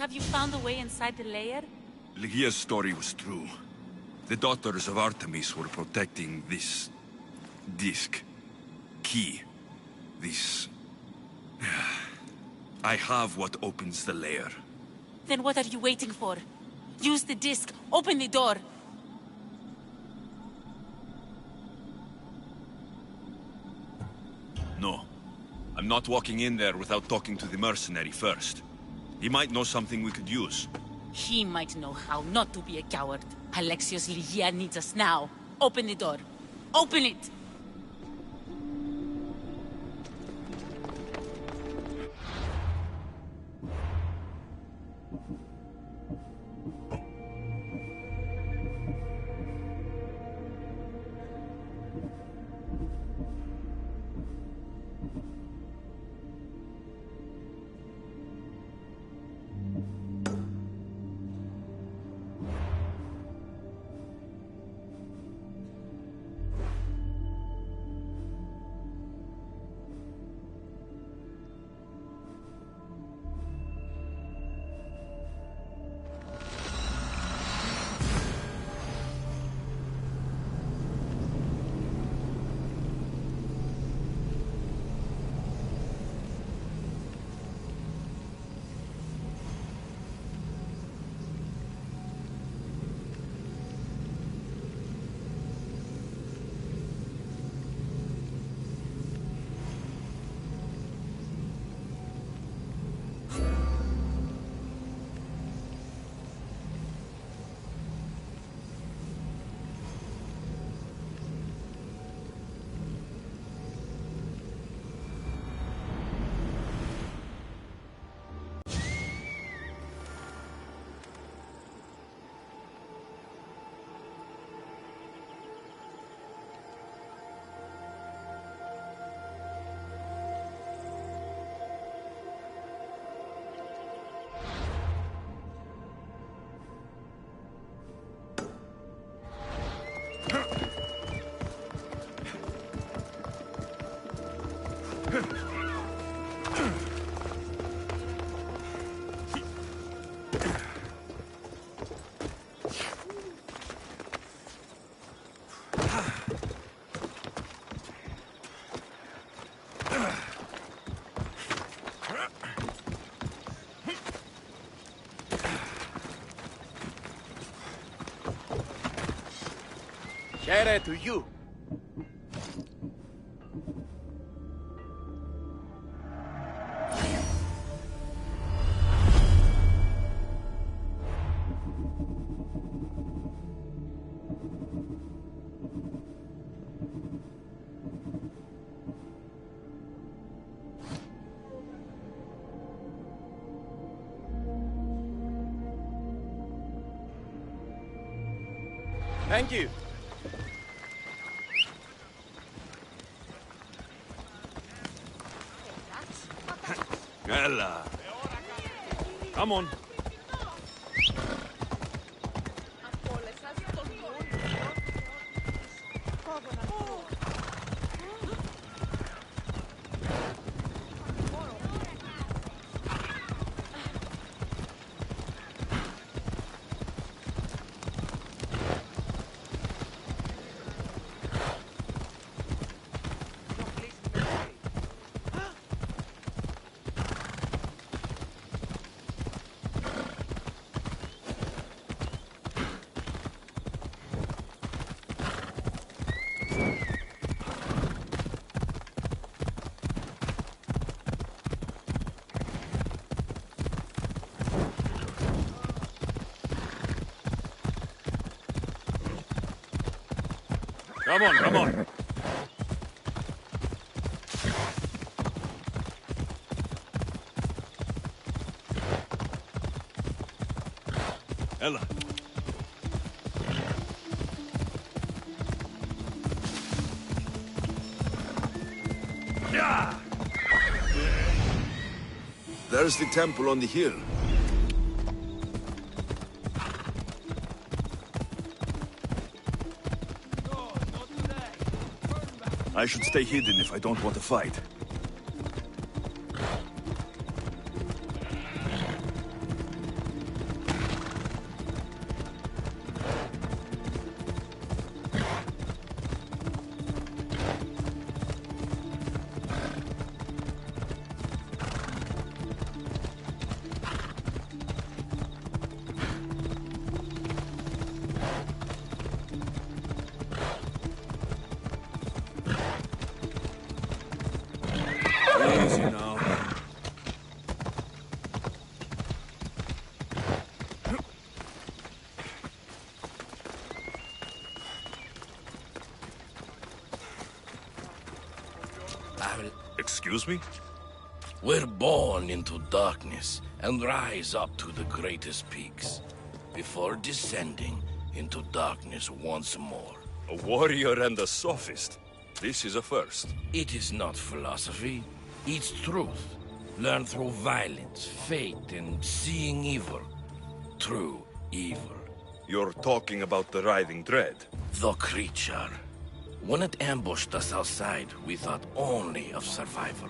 Have you found a way inside the lair? Lygia's story was true. The daughters of Artemis were protecting this... disc. Key. This... I have what opens the lair. Then what are you waiting for? Use the disc. Open the door. No. I'm not walking in there without talking to the mercenary first. He might know something we could use. He might know how not to be a coward. Alexios Lygia needs us now. Open the door. Open it! Share to you. Thank you. Ella. Come on. Come on, come on. Ella. Yeah. There's the temple on the hill. I should stay hidden if I don't want to fight. Easy now. Excuse me? We're born into darkness and rise up to the greatest peaks, before descending into darkness once more. A warrior and a sophist. This is a first. It is not philosophy, it's truth. Learned through violence, fate, and seeing evil. True evil. You're talking about the writhing dread. The creature. When it ambushed us outside, we thought only of survival.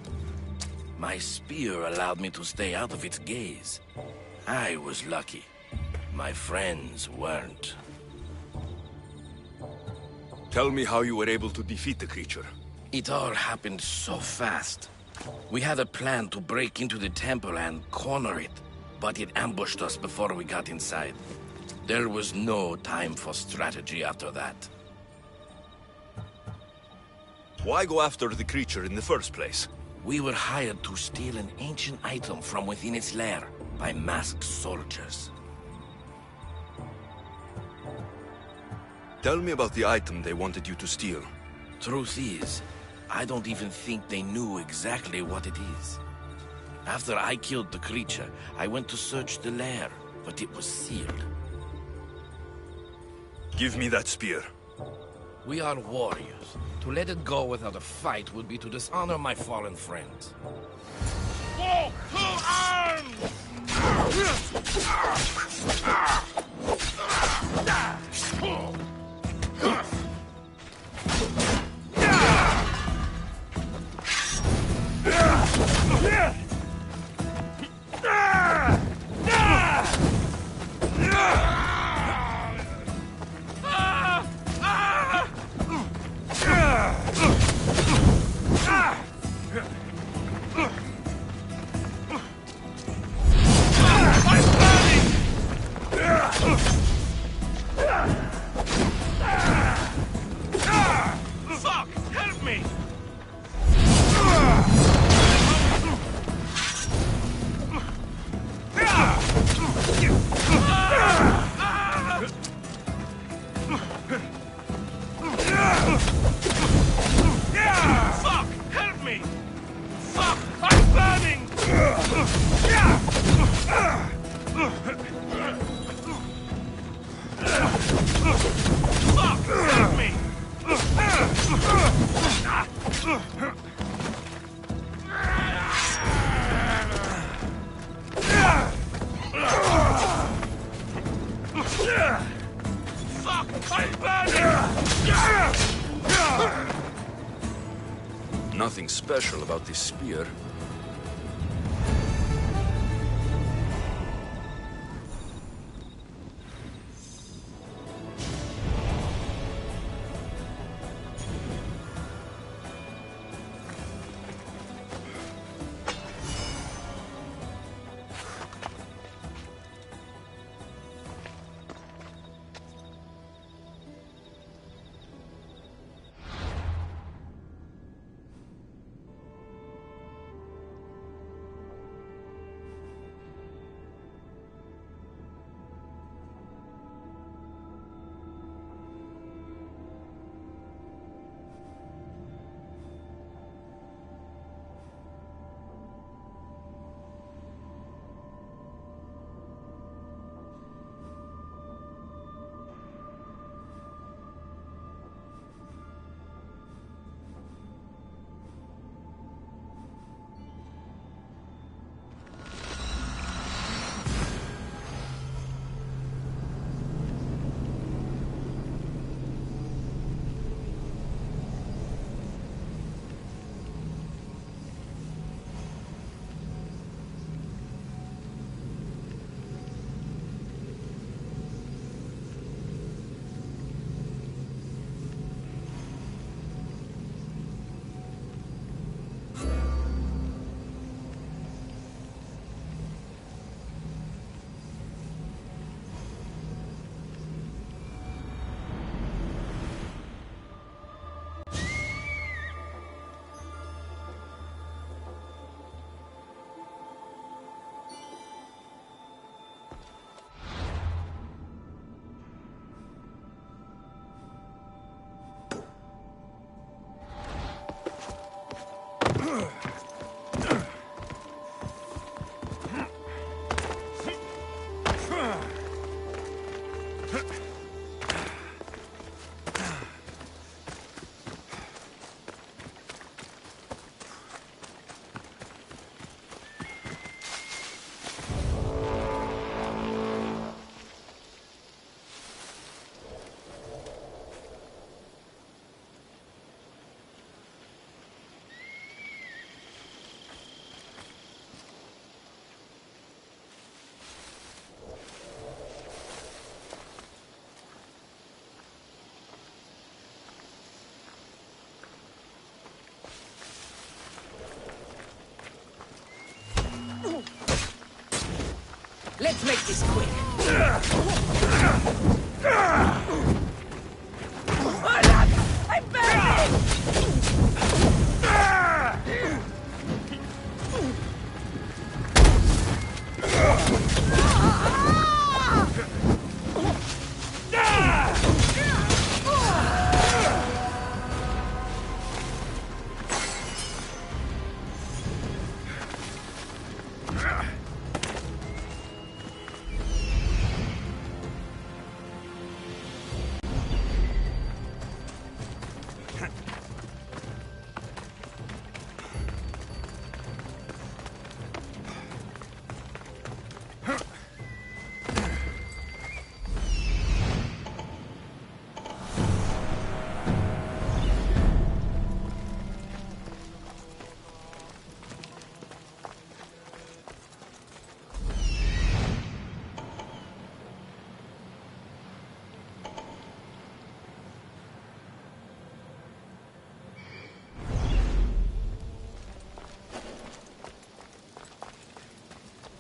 My spear allowed me to stay out of its gaze. I was lucky. My friends weren't. Tell me how you were able to defeat the creature. It all happened so fast. We had a plan to break into the temple and corner it, but it ambushed us before we got inside. There was no time for strategy after that. Why go after the creature in the first place? We were hired to steal an ancient item from within its lair by masked soldiers. Tell me about the item they wanted you to steal. Truth is, I don't even think they knew exactly what it is. After I killed the creature, I went to search the lair, but it was sealed. Give me that spear. We are warriors. To let it go without a fight would be to dishonor my fallen friends. Wall to arms! Nothing special about this spear. Let's make this quick. I'm burning!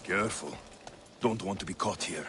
Careful. Don't want to be caught here.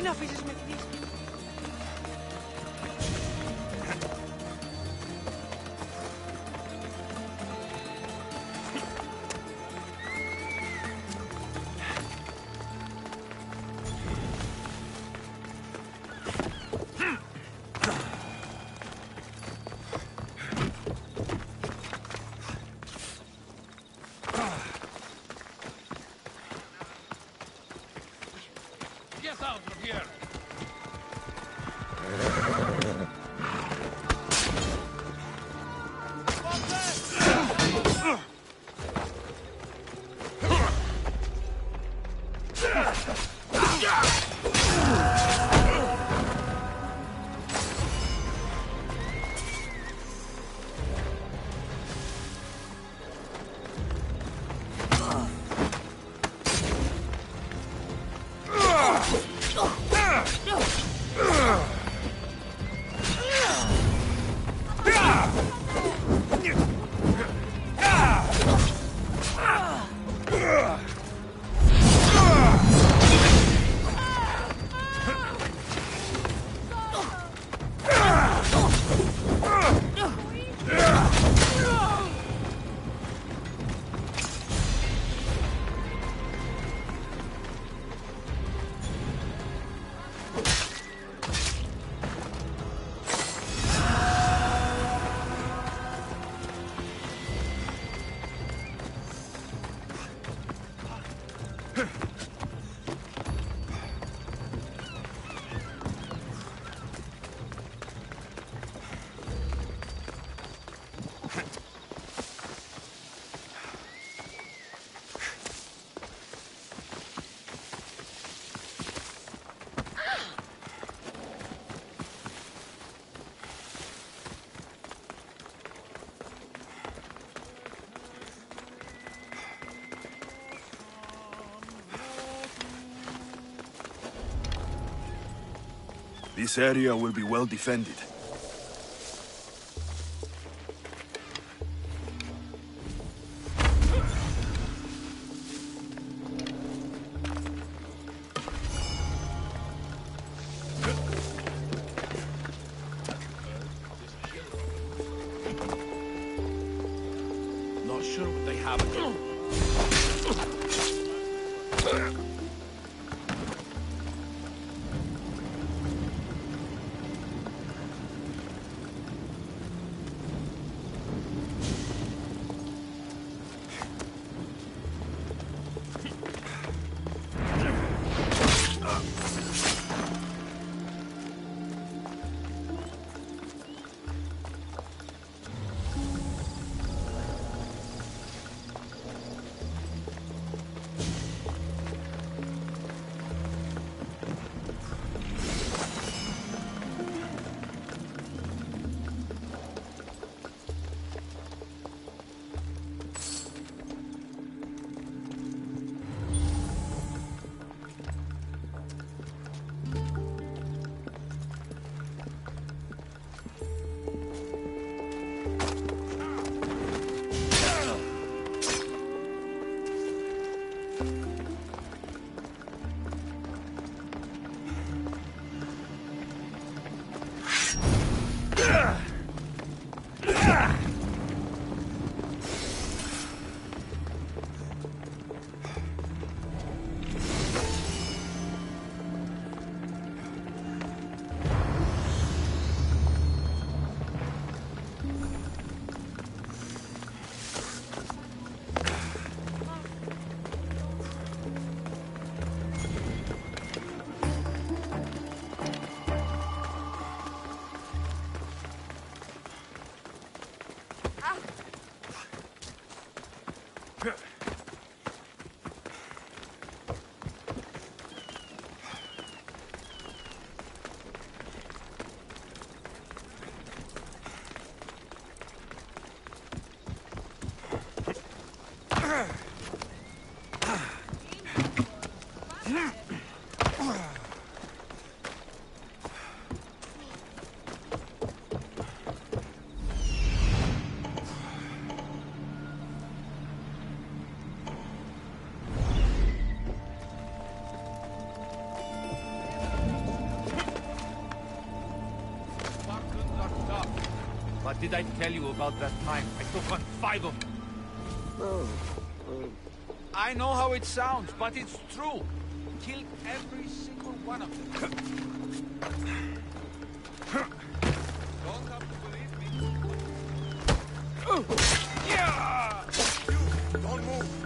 Μην αφήσεις με την ίσχυ. Get out of here! This area will be well defended. Not sure what they have. What did I tell you about that time I took on 5 of them? I know how it sounds, but it's true. Killed every single one of them. Don't have to believe me. Yeah! You, don't move.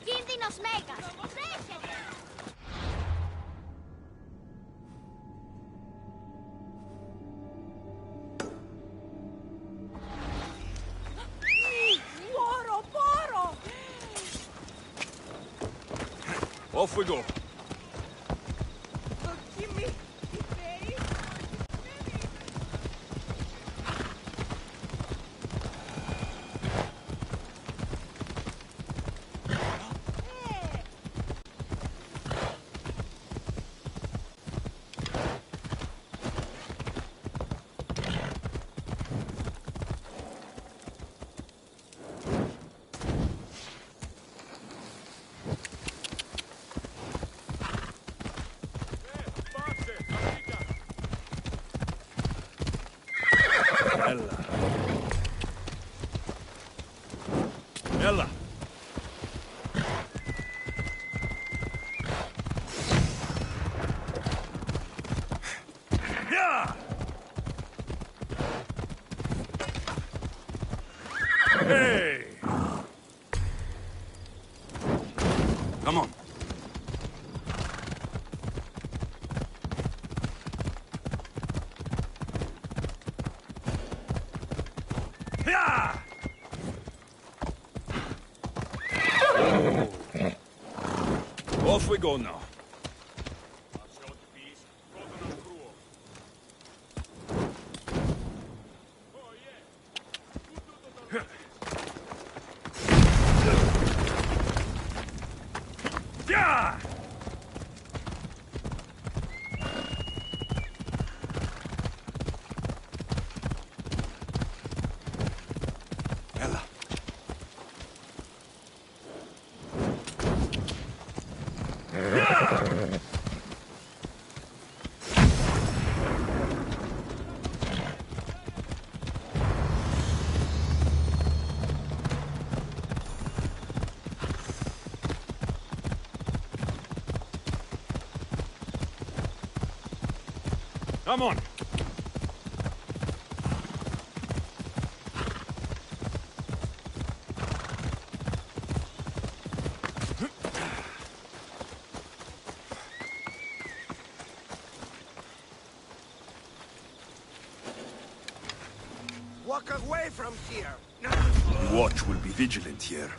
Κίνδυνος μέγας! Τρέχετε! Πόρο, πόρο! Off we go. Ella. Ella. Yeah. Hey. Come on. Yeah. Off we go now. Yeah. Ella. Come on. Walk away from here. The watch will be vigilant here.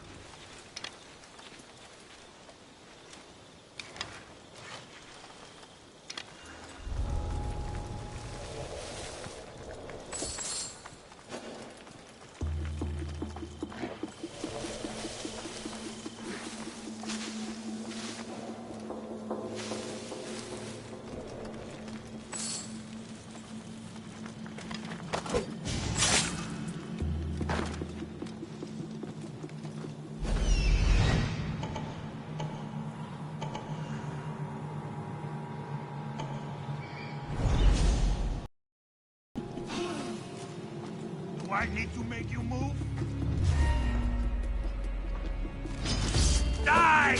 Do I need to make you move? Die!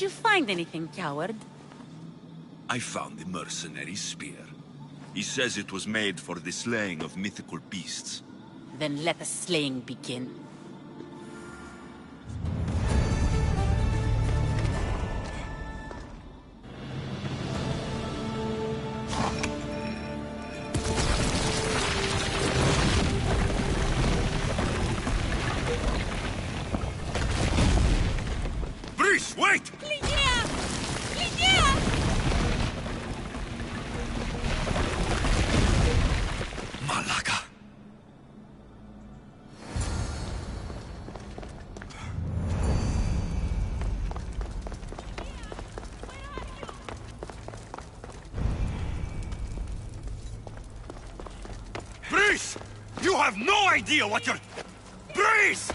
Did you find anything, coward? I found the mercenary's spear. He says it was made for the slaying of mythical beasts. Then let the slaying begin. Breeze, wait! Ligia! Ligia! Malaga. Breeze! You have no idea what you're... Breeze!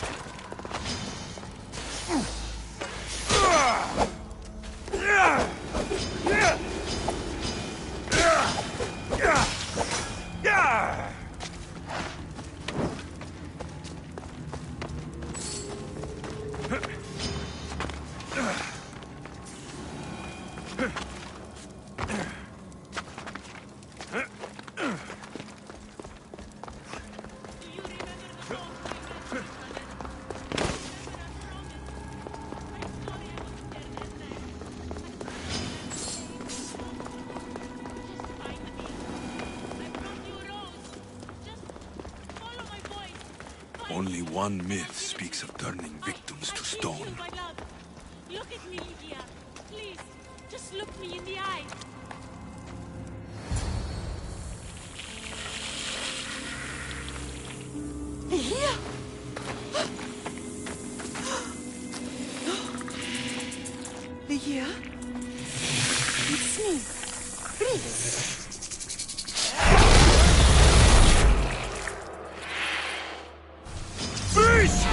Only one myth speaks of turning victims to stone. My love. Look at me, Ligia. Please, just look me in the eye. Ligia? Ligia? It's me, Breeze. Breeze!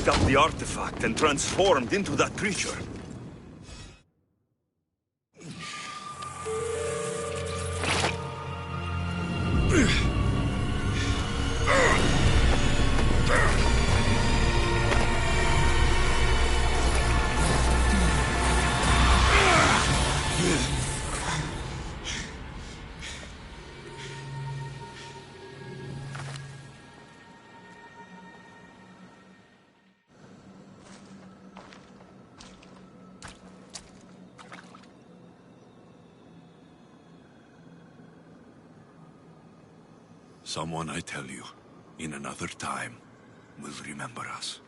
picked up the artifact and transformed into that creature. Someone, I tell you, in another time, will remember us.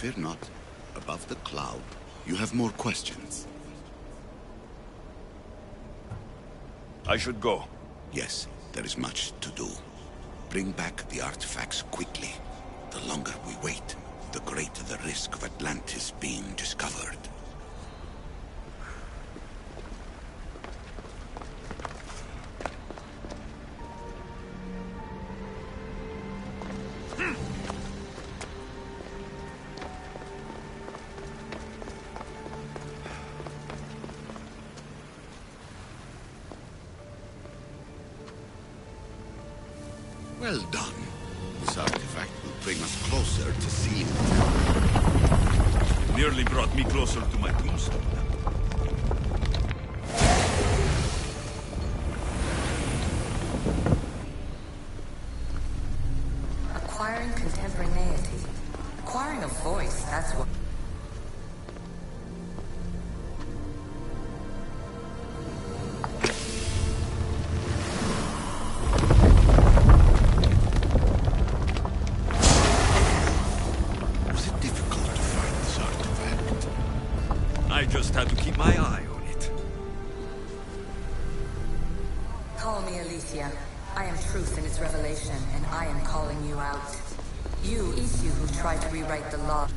Fear not. Above the cloud, you have more questions. I should go. Yes, there is much to do. Bring back the artifacts quickly. The longer we wait, the greater the risk of Atlantis being discovered. Well done. This artifact will bring us closer to seeing it. Nearly brought me closer to my tombstone. Acquiring contemporaneity. Acquiring a voice, that's what... I just had to keep my eye on it. Call me Alicia. I am truth in its revelation, and I am calling you out. You, Isu, who tried to rewrite the law.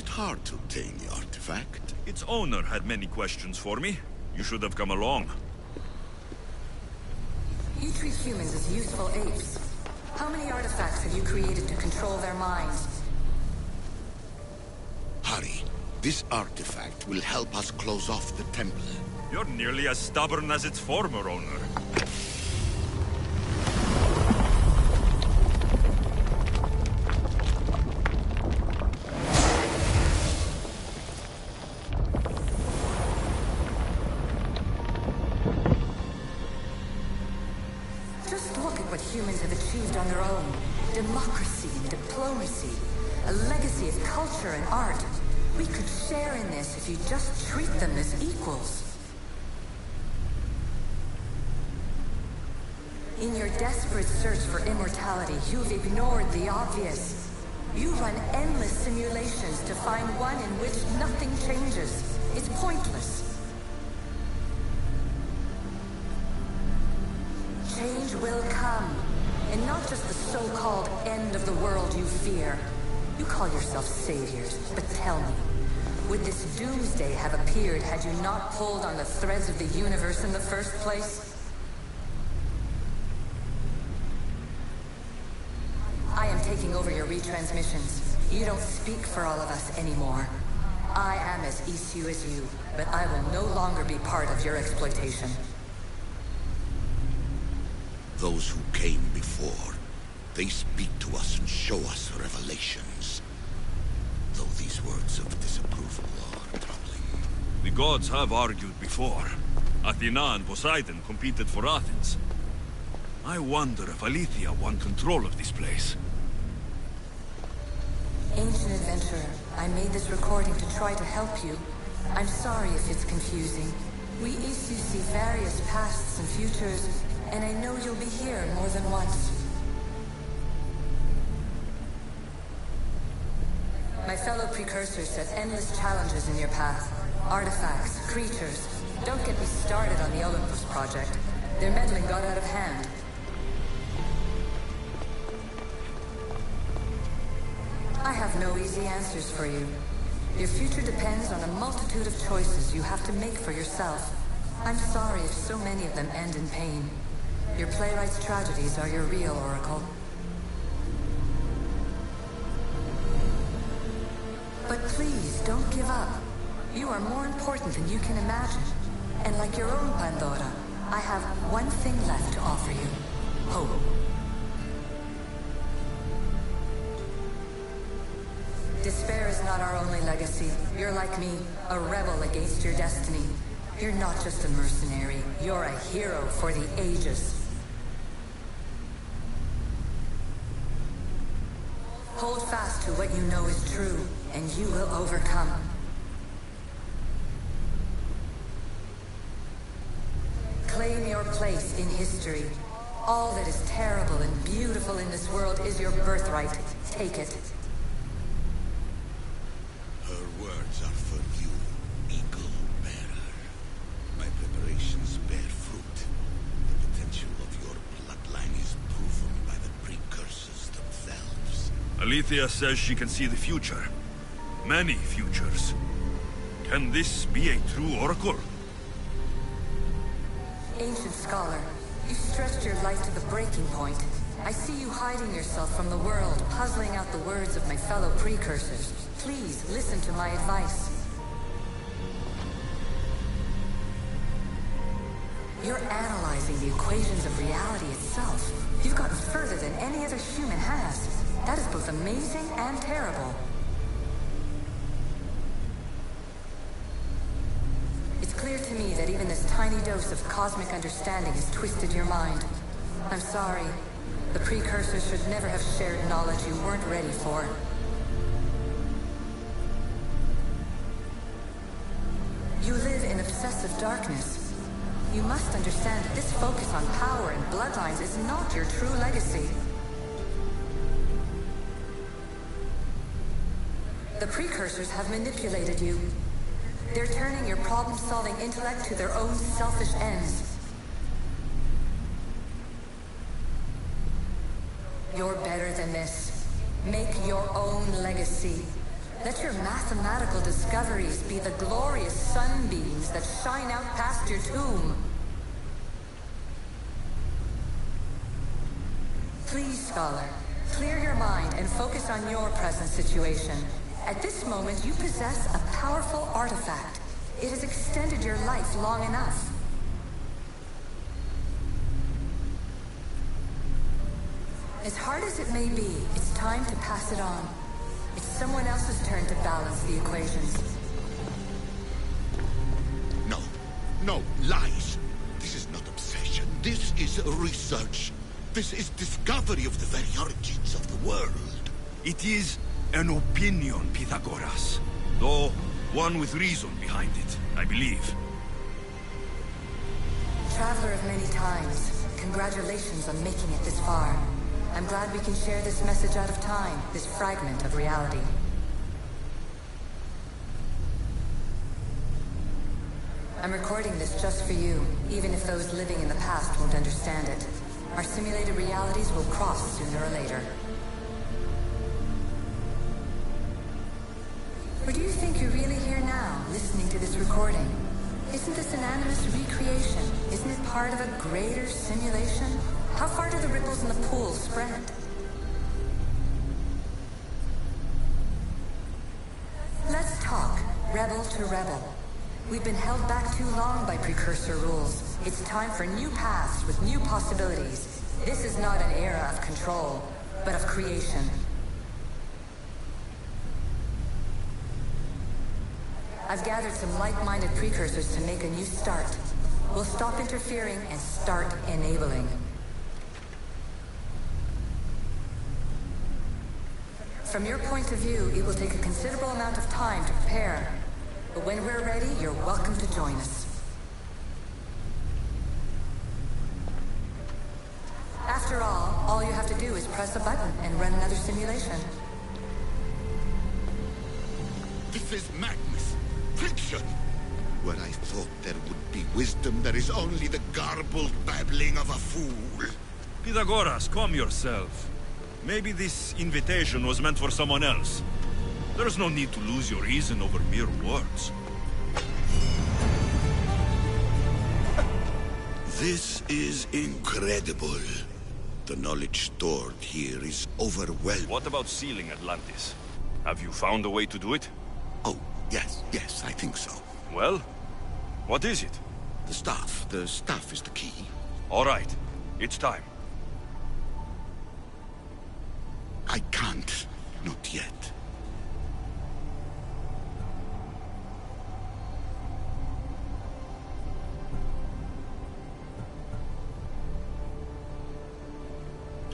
Hard to obtain the artifact. Its owner had many questions for me. You should have come along. You treat humans as useful apes. How many artifacts have you created to control their minds? Hurry. This artifact will help us close off the temple. You're nearly as stubborn as its former owner. Humans have achieved on their own. Democracy and diplomacy. A legacy of culture and art. We could share in this if you just treat them as equals. In your desperate search for immortality, you've ignored the obvious. You run endless simulations to find one in which nothing changes. It's pointless. Change will come, and not just the so-called end of the world you fear. You call yourself saviors, but tell me, would this doomsday have appeared had you not pulled on the threads of the universe in the first place? I am taking over your retransmissions. You don't speak for all of us anymore. I am as Isu as you, but I will no longer be part of your exploitation. Those who came before, they speak to us and show us revelations. Though these words of disapproval are troubling. The gods have argued before. Athena and Poseidon competed for Athens. I wonder if Aletheia won control of this place. Ancient adventurer, I made this recording to try to help you. I'm sorry if it's confusing. We Isu see various pasts and futures, and I know you'll be here more than once. My fellow precursors set endless challenges in your path. Artifacts, creatures. Don't get me started on the Olympus project. Their meddling got out of hand. I have no easy answers for you. Your future depends on a multitude of choices you have to make for yourself. I'm sorry if so many of them end in pain. Your playwright's tragedies are your real oracle. But please, don't give up. You are more important than you can imagine. And like your own Pandora, I have one thing left to offer you. Hope. Despair is not our only legacy. You're like me, a rebel against your destiny. You're not just a mercenary, you're a hero for the ages. Hold fast to what you know is true, and you will overcome. Claim your place in history. All that is terrible and beautiful in this world is your birthright. Take it. Her words are for you, Eagle Bearer. My preparations bear fruit. The potential of your bloodline is proven by the precursors themselves. Alethea says she can see the future. Many futures. Can this be a true oracle? Ancient scholar, you stretched your life to the breaking point. I see you hiding yourself from the world, puzzling out the words of my fellow precursors. Please, listen to my advice. You're analyzing the equations of reality itself. You've gotten further than any other human has. That is both amazing and terrible. It's clear to me that even this tiny dose of cosmic understanding has twisted your mind. I'm sorry. The precursors should never have shared knowledge you weren't ready for. You live in obsessive darkness. You must understand that this focus on power and bloodlines is not your true legacy. The precursors have manipulated you. They're turning your problem-solving intellect to their own selfish ends. You're better than this. Make your own legacy. Let your mathematical discoveries be the glorious sunbeams that shine out past your tomb. Please, Scholar, clear your mind and focus on your present situation. At this moment, you possess a powerful artifact. It has extended your life long enough. As hard as it may be, it's time to pass it on. It's someone else's turn to balance the equations. No. No, lies. This is not obsession. This is research. This is discovery of the very origins of the world. It is an opinion, Pythagoras. Though, one with reason behind it, I believe. Traveler of many times, congratulations on making it this far. I'm glad we can share this message out of time, this fragment of reality. I'm recording this just for you, even if those living in the past won't understand it. Our simulated realities will cross sooner or later. Or do you think you're really here now, listening to this recording? Isn't this an animus recreation? Isn't it part of a greater simulation? How far do the ripples in the pool spread? Let's talk, rebel to rebel. We've been held back too long by precursor rules. It's time for new paths with new possibilities. This is not an era of control, but of creation. I've gathered some like-minded precursors to make a new start. We'll stop interfering and start enabling. From your point of view, it will take a considerable amount of time to prepare. But when we're ready, you're welcome to join us. After all you have to do is press a button and run another simulation. This is madness. Fiction. Where I thought there would be wisdom, there is only the garbled babbling of a fool. Pythagoras, calm yourself. Maybe this invitation was meant for someone else. There's no need to lose your reason over mere words. This is incredible. The knowledge stored here is overwhelming. What about sealing Atlantis? Have you found a way to do it? Oh, yes, I think so. Well, what is it? The staff. The staff is the key. All right, it's time. I can't. Not yet.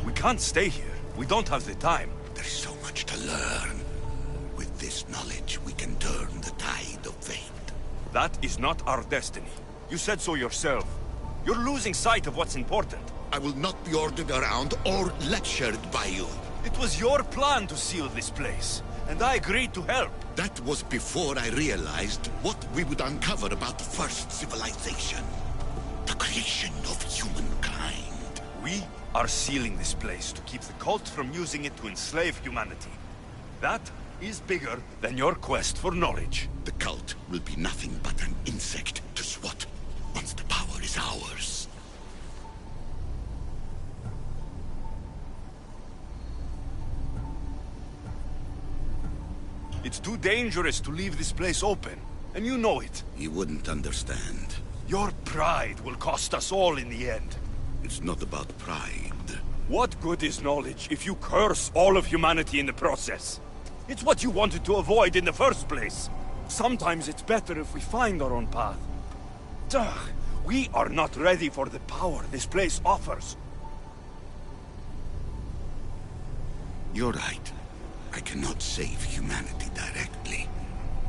We can't stay here. We don't have the time. There is so much to learn. With this knowledge, we can turn the tide of fate. That is not our destiny. You said so yourself. You're losing sight of what's important. I will not be ordered around or lectured by you. It was your plan to seal this place, and I agreed to help. That was before I realized what we would uncover about the first civilization. The creation of humankind. We are sealing this place to keep the cult from using it to enslave humanity. That is bigger than your quest for knowledge. The cult will be nothing but an insect to swat once the power is ours. It's too dangerous to leave this place open, and you know it. You wouldn't understand. Your pride will cost us all in the end. It's not about pride. What good is knowledge if you curse all of humanity in the process? It's what you wanted to avoid in the first place. Sometimes it's better if we find our own path. Ugh, we are not ready for the power this place offers. You're right. I cannot save humanity directly,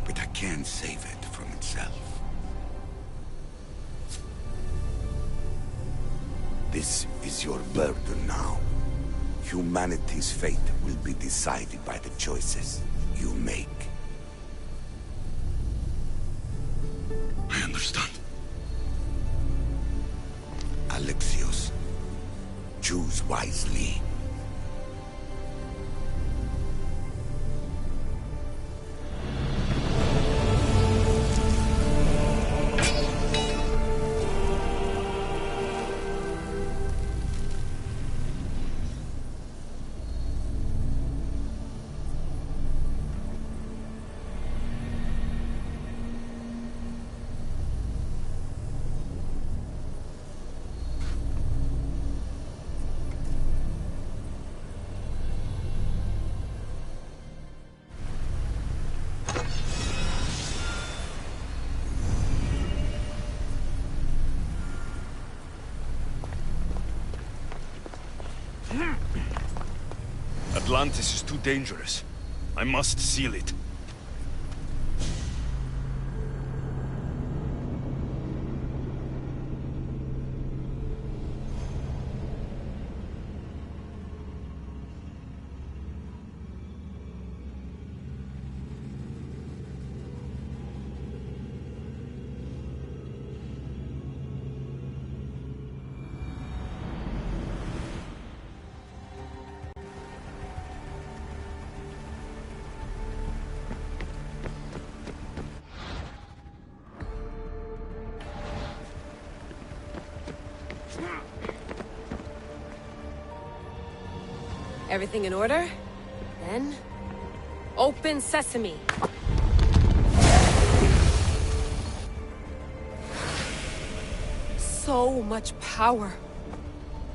but I can save it from itself. This is your burden now. Humanity's fate will be decided by the choices you make. I understand. Alexios, choose wisely. Atlantis is too dangerous. I must seal it. Everything in order? Then... open sesame! So much power.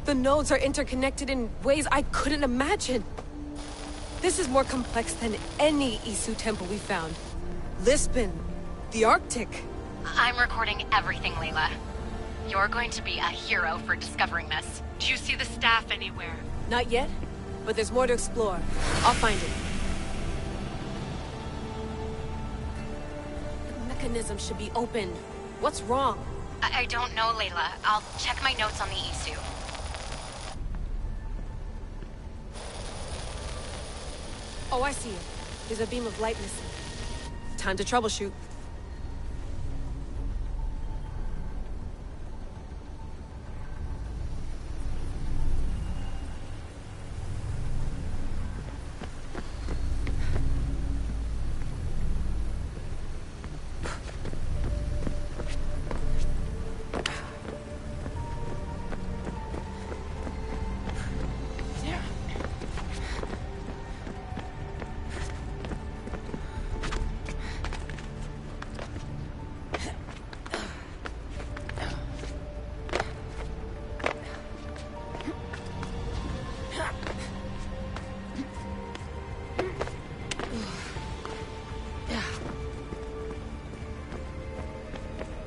The nodes are interconnected in ways I couldn't imagine. This is more complex than any Isu temple we found. Lisbon, the Arctic. I'm recording everything, Layla. You're going to be a hero for discovering this. Do you see the staff anywhere? Not yet, but there's more to explore. I'll find it. The mechanism should be open. What's wrong? I don't know, Layla. I'll check my notes on the Isu. Oh, I see it. There's a beam of light missing. Time to troubleshoot.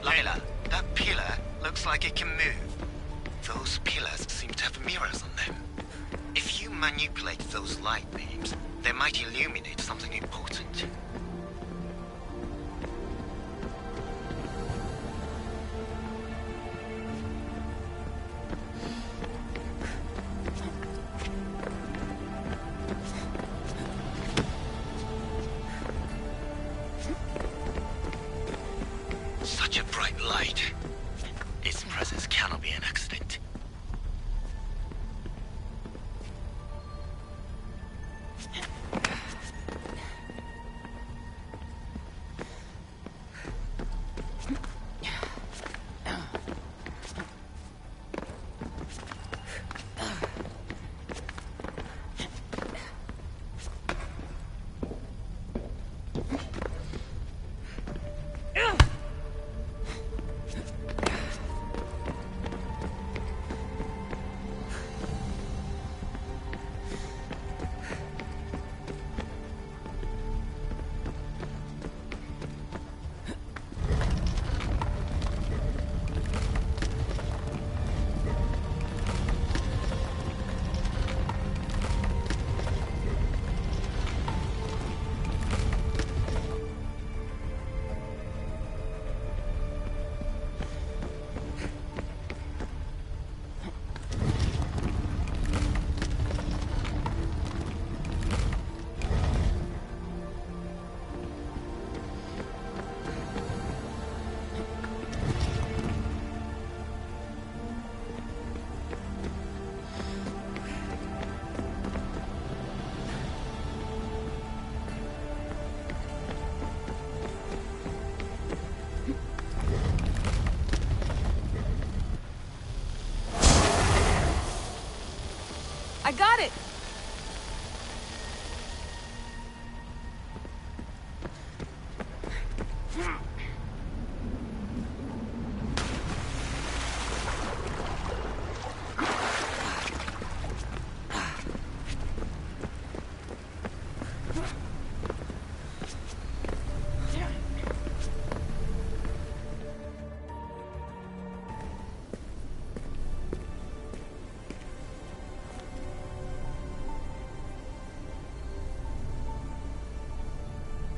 Layla, that pillar looks like it can move. Those pillars seem to have mirrors on them. If you manipulate those light beams, They might illuminate something important. Such a bright light. Its presence cannot be an accident. I got it!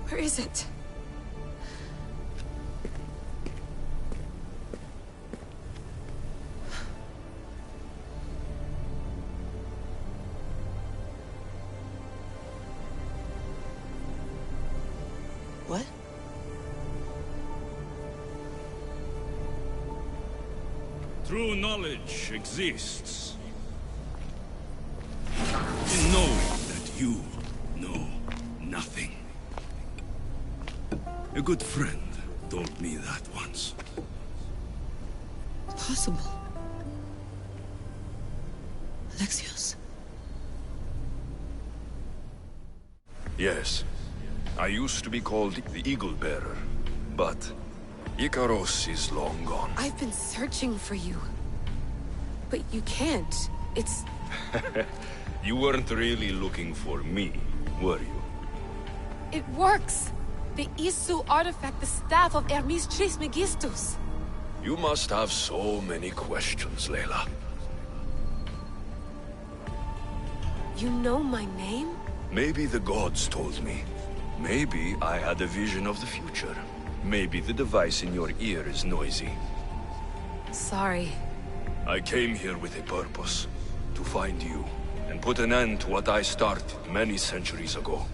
Where is it? What? True knowledge exists in knowing that you know nothing. A good friend told me that once. Possible. Alexios. Yes. I used to be called the Eagle Bearer, but Icaros is long gone. I've been searching for you. But you can't. It's... You weren't really looking for me, were you? It works! The Isu artifact, the staff of Hermes Trismegistus. You must have so many questions, Layla. You know my name? Maybe the gods told me. Maybe I had a vision of the future. Maybe the device in your ear is noisy. Sorry. I came here with a purpose. To find you, and put an end to what I started many centuries ago.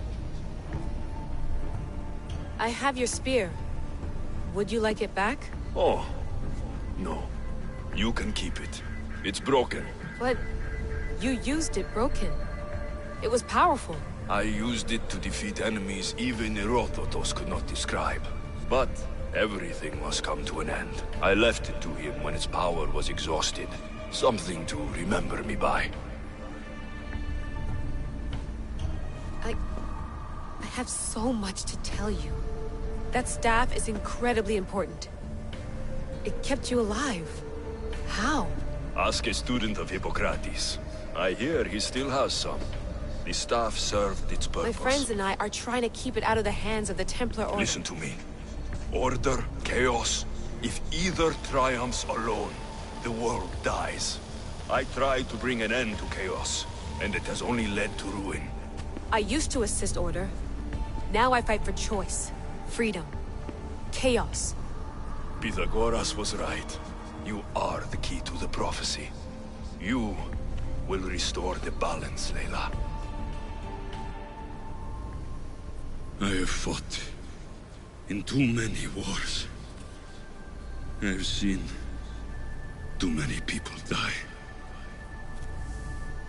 I have your spear. Would you like it back? Oh, no. You can keep it. It's broken. But you used it broken. It was powerful. I used it to defeat enemies even Herodotus could not describe. But everything must come to an end. I left it to him when its power was exhausted. Something to remember me by. I have so much to tell you. That staff is incredibly important. It kept you alive. How? Ask a student of Hippocrates. I hear he still has some. The staff served its purpose. My friends and I are trying to keep it out of the hands of the Templar Order. Listen to me. Order, chaos. If either triumphs alone, the world dies. I tried to bring an end to chaos, and it has only led to ruin. I used to assist order. Now I fight for choice, freedom, chaos. Pythagoras was right. You are the key to the prophecy. You will restore the balance, Layla. I have fought in too many wars. I have seen too many people die.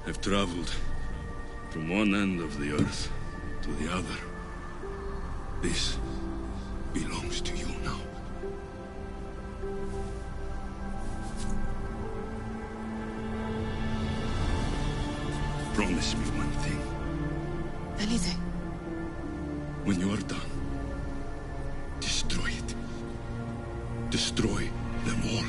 I've traveled from one end of the earth to the other. This belongs to you now. Promise me one thing. Anything. When you are done, destroy it. Destroy them all.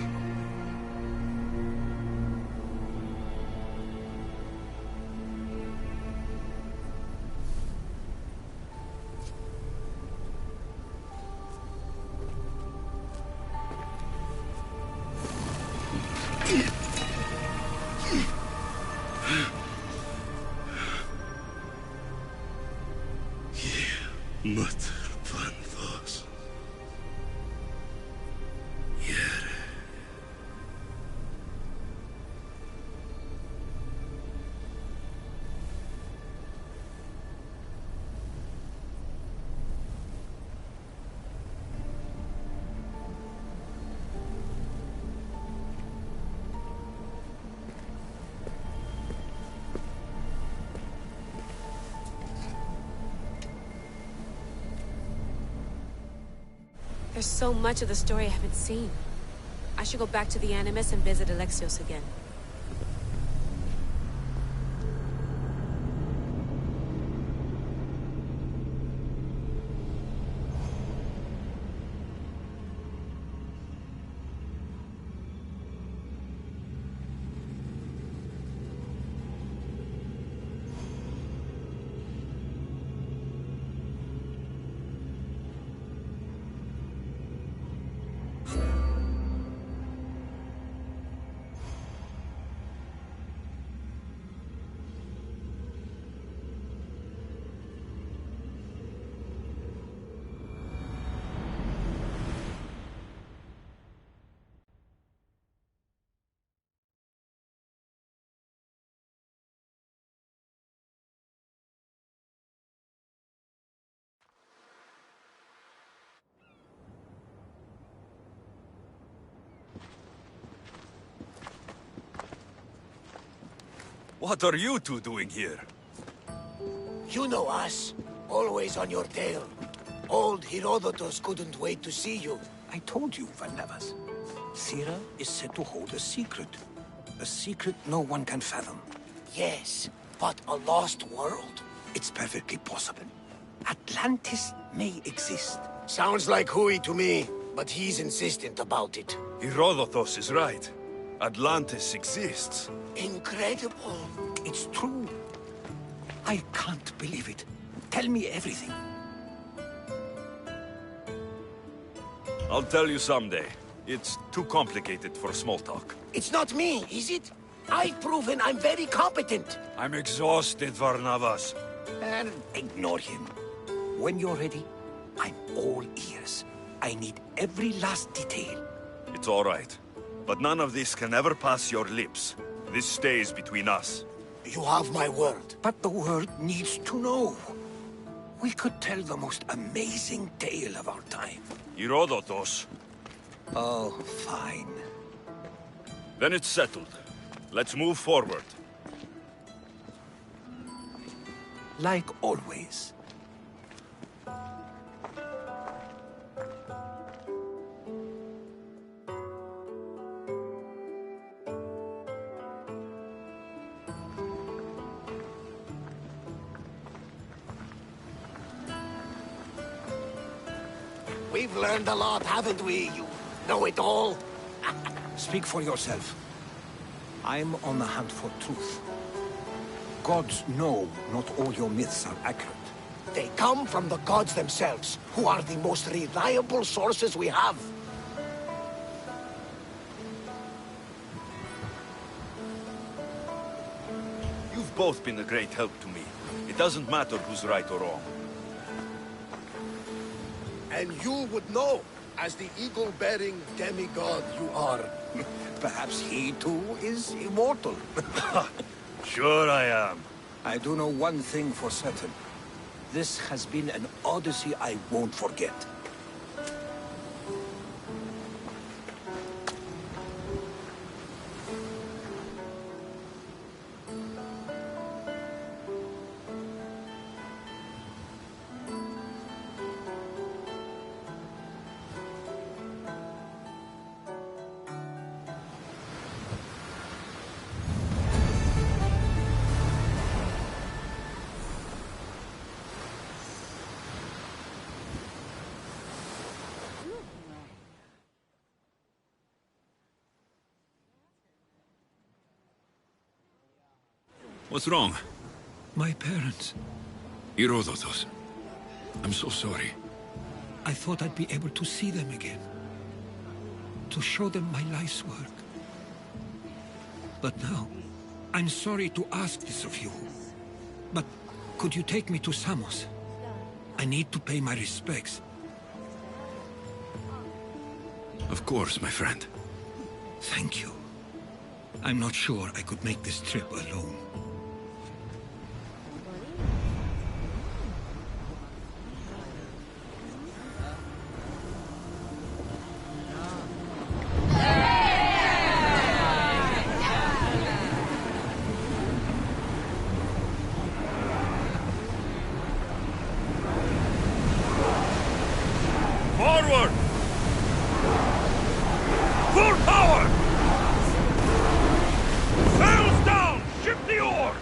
There's so much of the story I haven't seen. I should go back to the Animus and visit Alexios again. What are you two doing here? You know us. Always on your tail. Old Herodotus couldn't wait to see you. I told you, Varnavas. Thera is said to hold a secret. A secret no one can fathom. Yes, but a lost world? It's perfectly possible. Atlantis may exist. Sounds like Hui to me, but he's insistent about it. Herodotus is right. Atlantis exists. Incredible. It's true. I can't believe it. Tell me everything. I'll tell you someday. It's too complicated for small talk. It's not me, is it? I've proven I'm very competent. I'm exhausted, Varnavas. And ignore him. When you're ready, I'm all ears. I need every last detail. It's all right. But none of this can ever pass your lips. This stays between us. You have my word. But the world needs to know. We could tell the most amazing tale of our time. Herodotus. Oh, fine. Then it's settled. Let's move forward. Like always. We've learned a lot, haven't we, you know-it-all? Speak for yourself. I'm on the hunt for truth. Gods know not all your myths are accurate. They come from the gods themselves, who are the most reliable sources we have. You've both been a great help to me. It doesn't matter who's right or wrong. And you would know, as the eagle-bearing demigod you are. Perhaps he too is immortal. Sure I am. I do know one thing for certain. This has been an Odyssey I won't forget. What's wrong? My parents. Herodotus. I'm so sorry. I thought I'd be able to see them again. To show them my life's work. But now, I'm sorry to ask this of you. But could you take me to Samos? I need to pay my respects. Of course, my friend. Thank you. I'm not sure I could make this trip alone. Forward! Full power! Sails down! Ship the oars!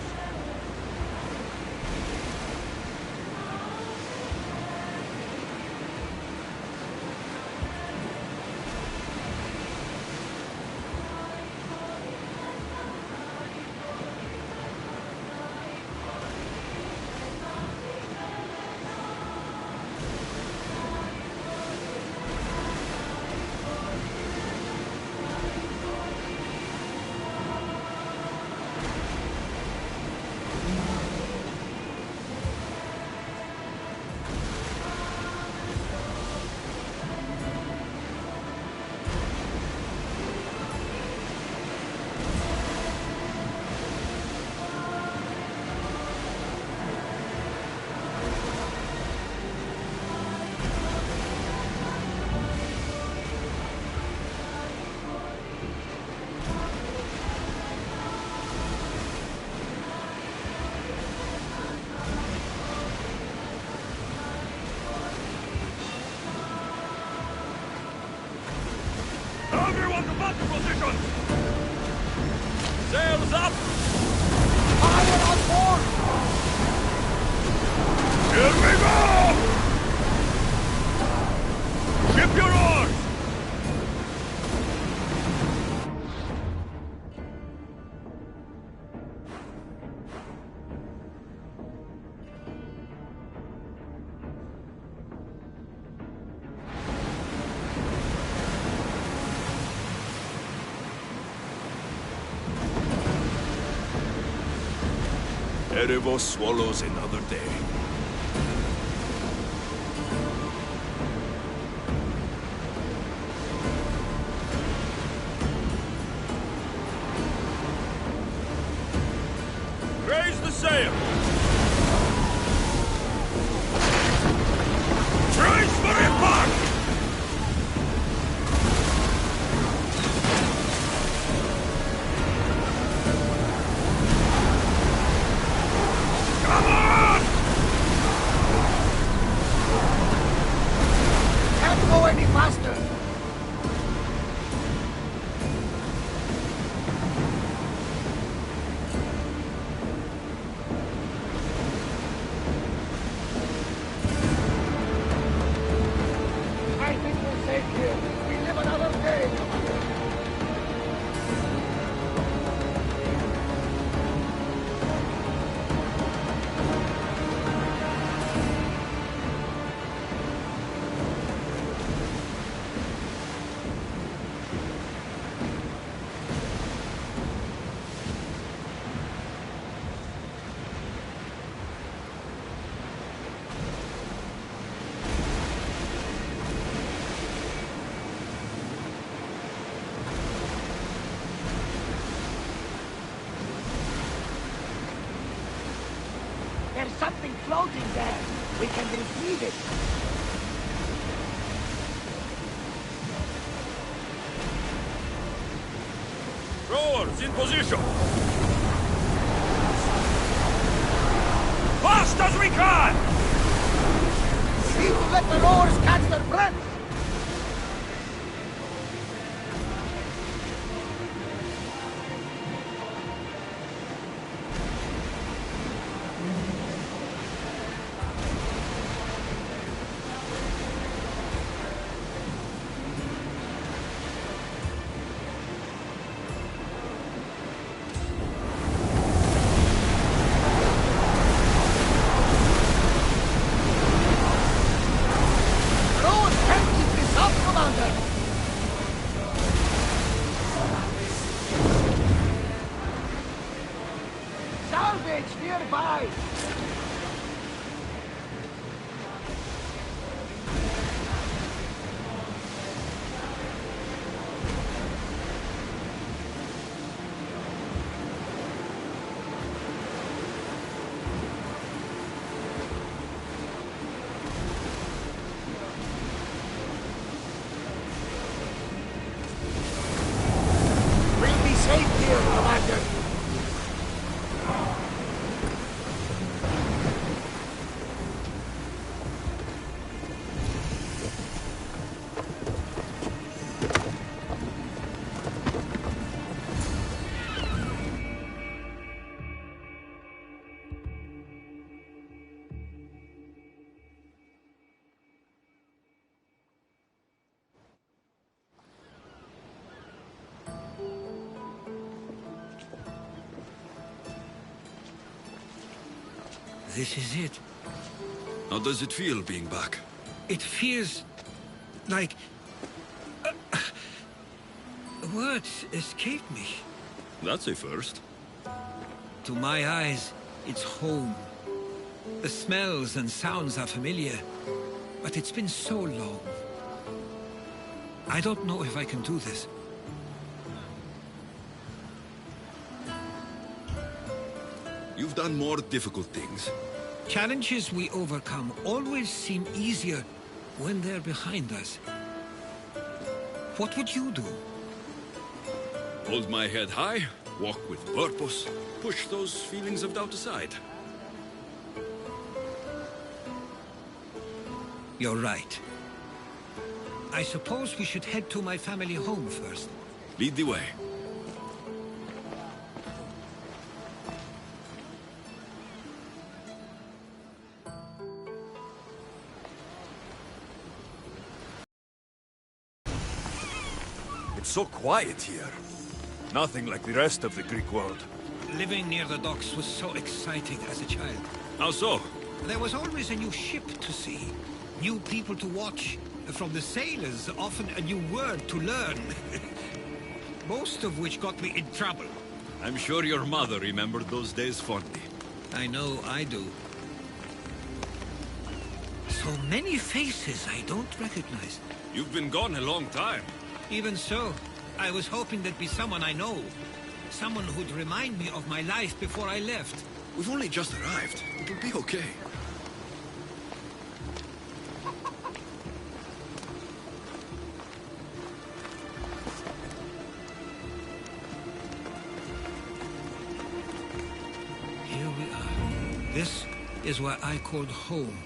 Everyone to battle position! Sails up! Fire on board! Here we go! Ship your oars! Erebos swallows another day. Raise the sail! Brace for impact! Come on! Can't go any faster. There's something floating there. We can retrieve it. Rowers, in position! Fast as we can! We need to let the rowers catch their breath! Nearby! We'll be safe here, Commander! This is it. How does it feel being back? It feels like... words escape me. That's a first. To my eyes, it's home. The smells and sounds are familiar, but it's been so long. I don't know if I can do this. You've done more difficult things. Challenges we overcome always seem easier when they're behind us. What would you do? Hold my head high, walk with purpose, push those feelings of doubt aside. You're right. I suppose we should head to my family home first. Lead the way. It's so quiet here. Nothing like the rest of the Greek world. Living near the docks was so exciting as a child. How so? There was always a new ship to see, new people to watch. From the sailors, often a new word to learn. Most of which got me in trouble. I'm sure your mother remembered those days fondly. I know I do. So many faces I don't recognize. You've been gone a long time. Even so, I was hoping there'd be someone I know. Someone who'd remind me of my life before I left. We've only just arrived. It'll be okay. Here we are. This is where I called home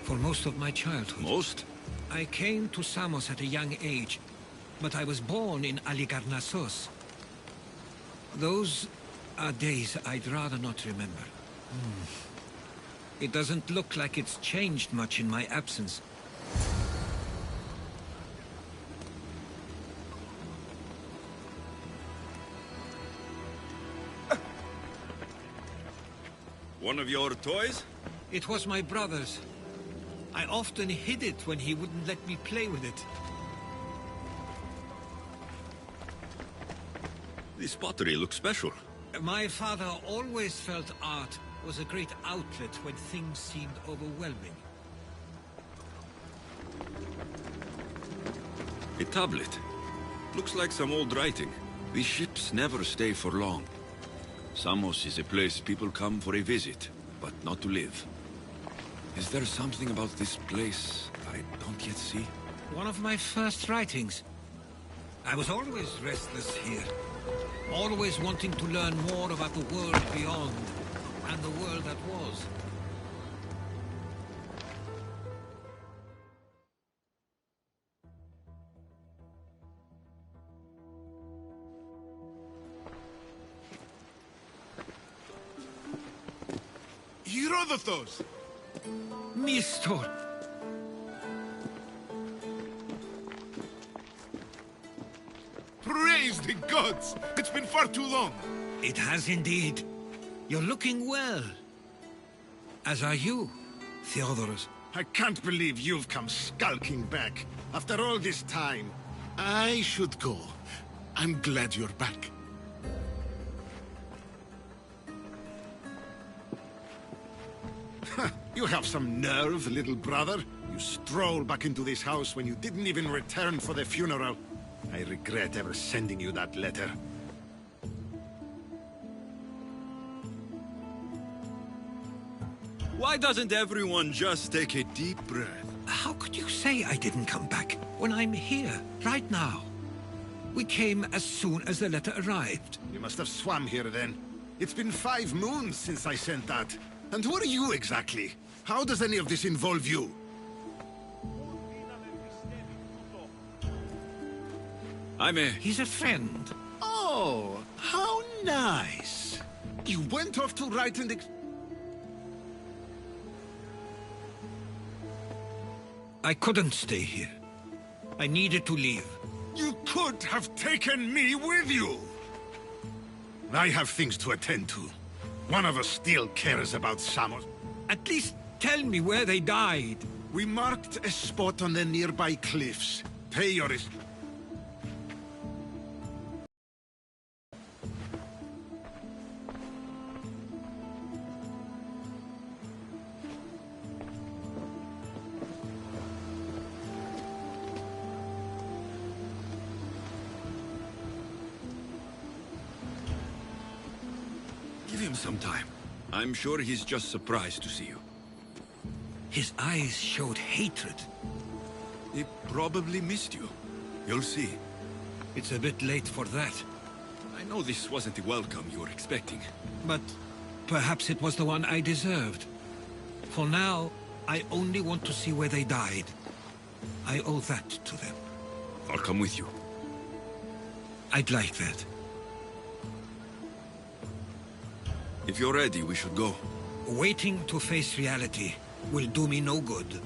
for most of my childhood. Most? I came to Samos at a young age, but I was born in Aligarnassos. Those are days I'd rather not remember. It doesn't look like it's changed much in my absence. One of your toys? It was my brother's. I often hid it when he wouldn't let me play with it. This pottery looks special. My father always felt art was a great outlet when things seemed overwhelming. A tablet. Looks like some old writing. These ships never stay for long. Samos is a place people come for a visit. but not to live. Is there something about this place I don't yet see? One of my first writings. I was always restless here. Always wanting to learn more about the world beyond, and the world that was. Herodotus! Mistor! Praise the gods! It's been far too long! It has indeed. You're looking well. As are you, Theodorus. I can't believe you've come skulking back. After all this time, I should go. I'm glad you're back. You have some nerve, little brother. You stroll back into this house when you didn't even return for the funeral. I regret ever sending you that letter. Why doesn't everyone just take a deep breath? How could you say I didn't come back when I'm here, right now? We came as soon as the letter arrived. You must have swum here then. It's been 5 moons since I sent that. And who are you exactly? How does any of this involve you? He's a friend. Oh, how nice. You went off to write an I couldn't stay here. I needed to leave. You could have taken me with you! I have things to attend to. One of us still cares about Samos. At least tell me where they died. We marked a spot on the nearby cliffs. Pay your... Give him some time. I'm sure he's just surprised to see you. His eyes showed hatred. He probably missed you. You'll see. It's a bit late for that. I know this wasn't the welcome you were expecting. But perhaps it was the one I deserved. For now, I only want to see where they died. I owe that to them. I'll come with you. I'd like that. If you're ready, we should go. Waiting to face reality will do me no good.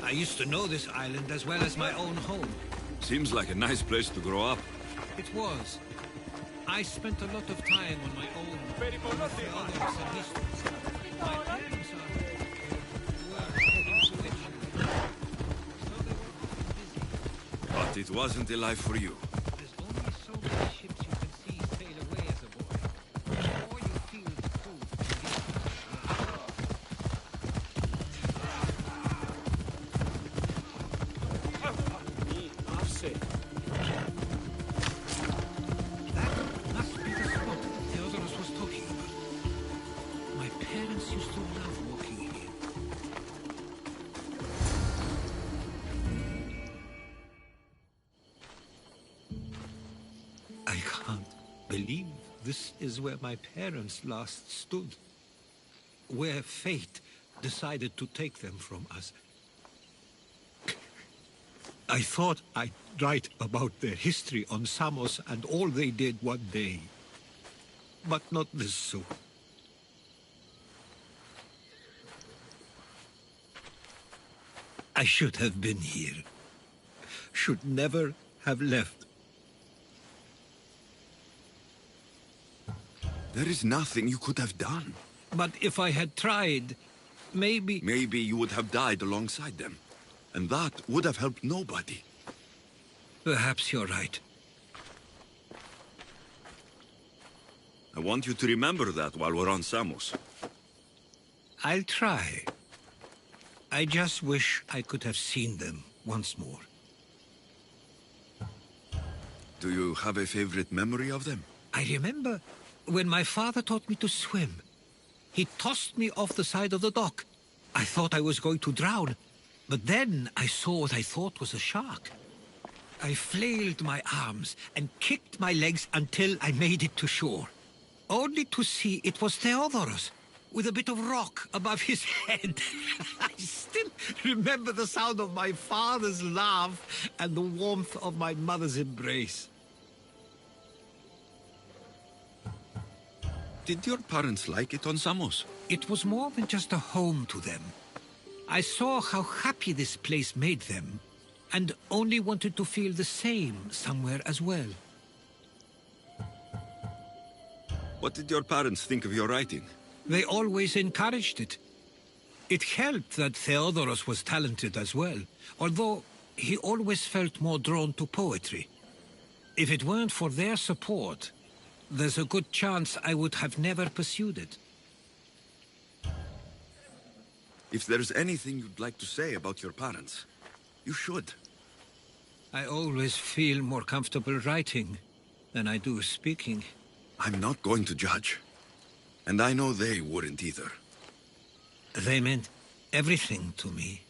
I used to know this island as well as my own home. Seems like a nice place to grow up. It was. I spent a lot of time on my own. My parents But it wasn't a life for you. There's only so many ships you can see sail away as a boy. Before you feel the truth. That must be the spot Theodorus was talking about. My parents used to love walking here. I can't believe this is where my parents last stood. Where fate decided to take them from us. I thought I'd write about their history on Samos and all they did one day. But not this soon. I should have been here. Should never have left. There is nothing you could have done. But if I had tried, maybe... Maybe you would have died alongside them. And that would have helped nobody. Perhaps you're right. I want you to remember that while we're on Samos. I'll try. I just wish I could have seen them once more. Do you have a favorite memory of them? I remember when my father taught me to swim. He tossed me off the side of the dock. I thought I was going to drown, but then I saw what I thought was a shark. I flailed my arms and kicked my legs until I made it to shore, only to see it was Theodoros, with a bit of rock above his head. I still remember the sound of my father's laugh and the warmth of my mother's embrace. Did your parents like it on Samos? It was more than just a home to them. I saw how happy this place made them, and only wanted to feel the same somewhere as well. What did your parents think of your writing? They always encouraged it. It helped that Theodoros was talented as well, although he always felt more drawn to poetry. If it weren't for their support, there's a good chance I would have never pursued it. If there's anything you'd like to say about your parents, you should. I always feel more comfortable writing than I do speaking. I'm not going to judge. And I know they wouldn't either. They meant everything to me.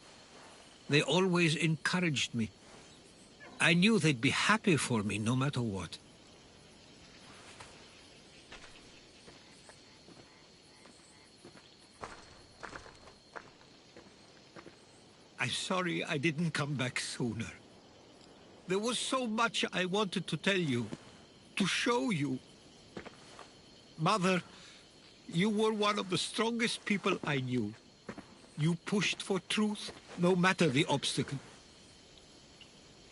They always encouraged me. I knew they'd be happy for me no matter what. I'm sorry I didn't come back sooner. There was so much I wanted to tell you, to show you. Mother, you were one of the strongest people I knew. You pushed for truth, no matter the obstacle.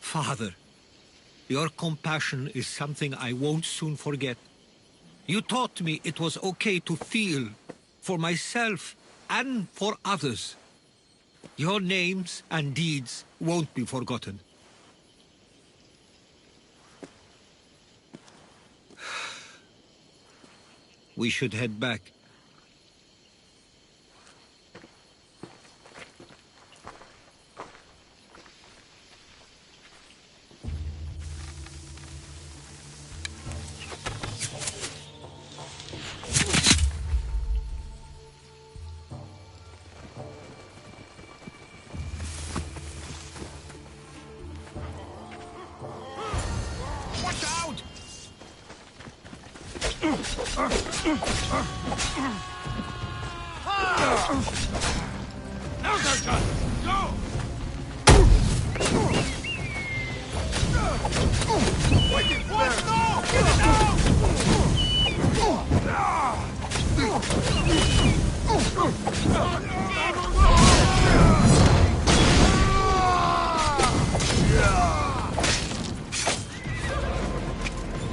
Father, your compassion is something I won't soon forget. You taught me it was okay to feel, for myself and for others. Your names and deeds won't be forgotten. We should head back. Watch out! Now they're done! Go! Wait, what? No! Get it out!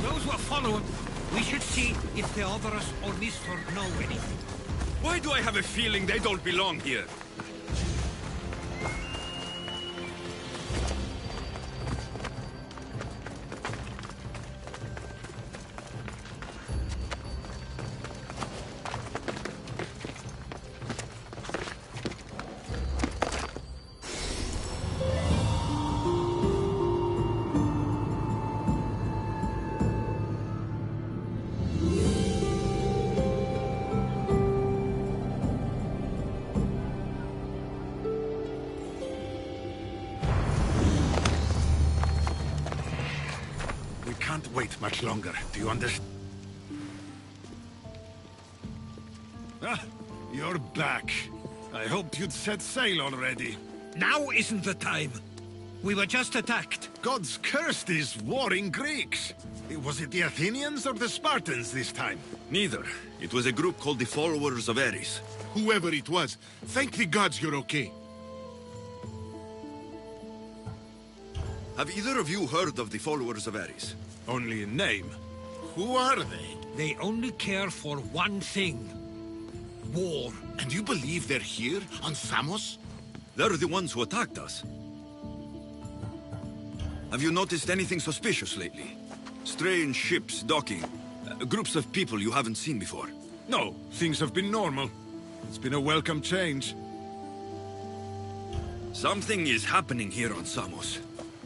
Those who are followed, we should see if Theodoros or Nistor know anything. Why do I have a feeling they don't belong here? We can't wait much longer. Do you understand? Ah, you're back. I hoped you'd set sail already. Now isn't the time. We were just attacked. Gods cursed these warring Greeks. Was it the Athenians or the Spartans this time? Neither. It was a group called the Followers of Ares. Whoever it was, thank the gods you're okay. Have either of you heard of the Followers of Ares? Only in name. Who are they? They only care for one thing. war. And you believe they're here, on Samos? They're the ones who attacked us. Have you noticed anything suspicious lately? Strange ships docking. Groups of people you haven't seen before. No, things have been normal. It's been a welcome change. Something is happening here on Samos.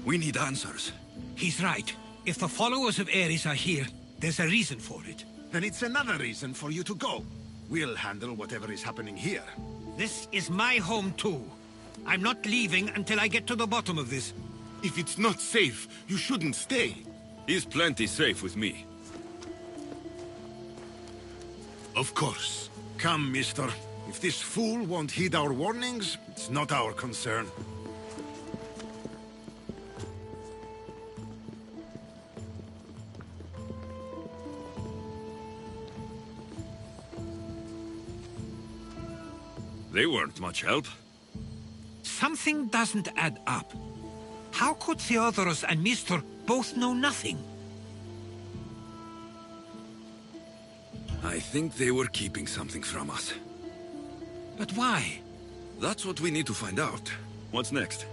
We need answers. He's right. If the followers of Ares are here, there's a reason for it. Then it's another reason for you to go. We'll handle whatever is happening here. This is my home too. I'm not leaving until I get to the bottom of this. If it's not safe, you shouldn't stay. He's plenty safe with me. Of course. Come, mister. If this fool won't heed our warnings, it's not our concern. They weren't much help. Something doesn't add up. How could Theodoros and Mister both know nothing? I think they were keeping something from us. But why? That's what we need to find out. What's next?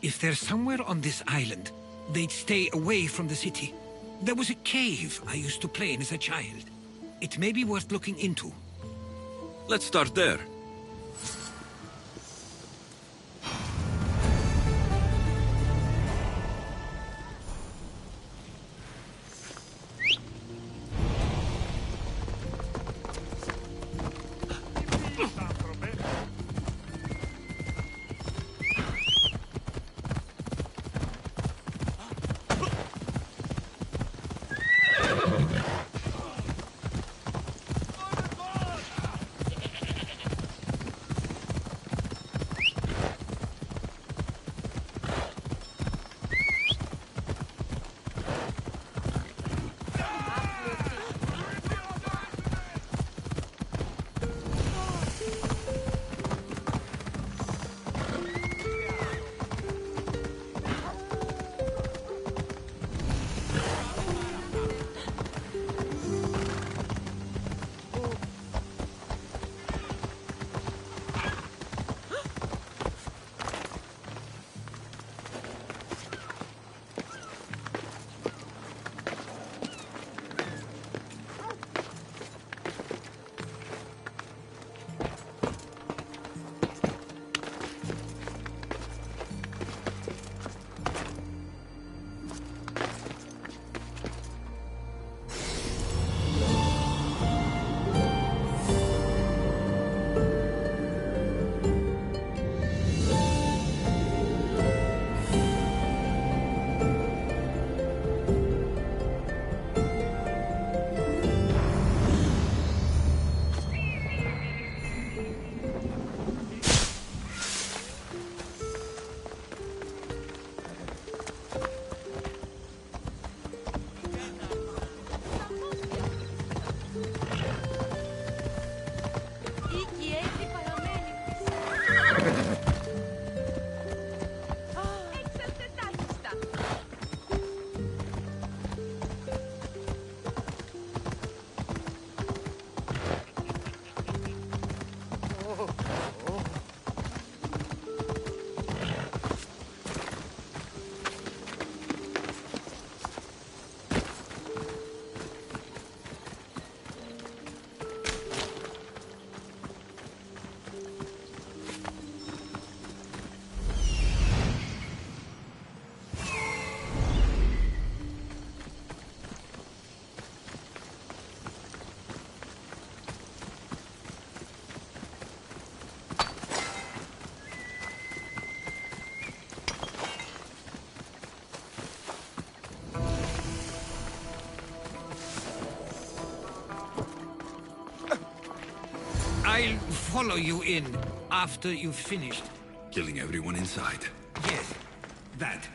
If they're somewhere on this island, they'd stay away from the city. There was a cave I used to play in as a child. It may be worth looking into. Let's start there. I'll follow you in after you've finished. Killing everyone inside. Yes, that.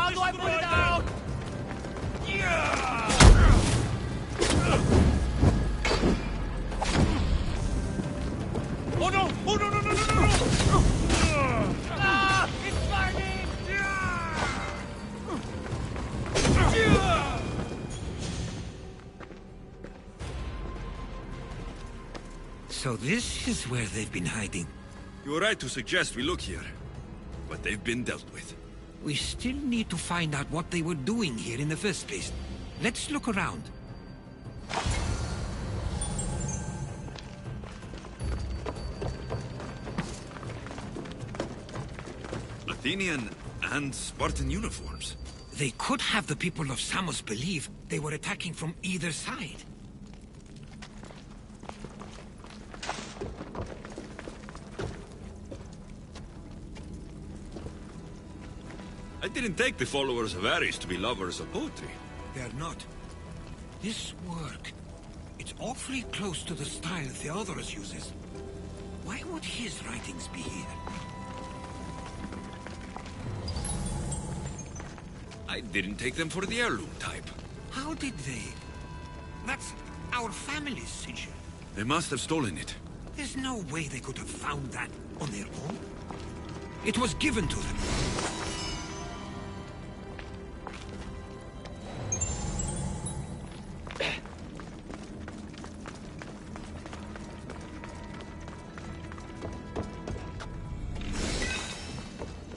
How do I put it out? Oh no! Oh no no no no no! Ah! It's burning! So this is where they've been hiding. You were right to suggest we look here, but they've been dealt with. We still need to find out what they were doing here in the first place. Let's look around. Athenian and Spartan uniforms. They could have the people of Samos believe they were attacking from either side. I didn't take the followers of Ares to be lovers of poetry. They're not. This work, it's awfully close to the style Theodorus uses. Why would his writings be here? I didn't take them for the heirloom type. How did they? That's our family's sigil. They must have stolen it. There's no way they could have found that on their own. It was given to them.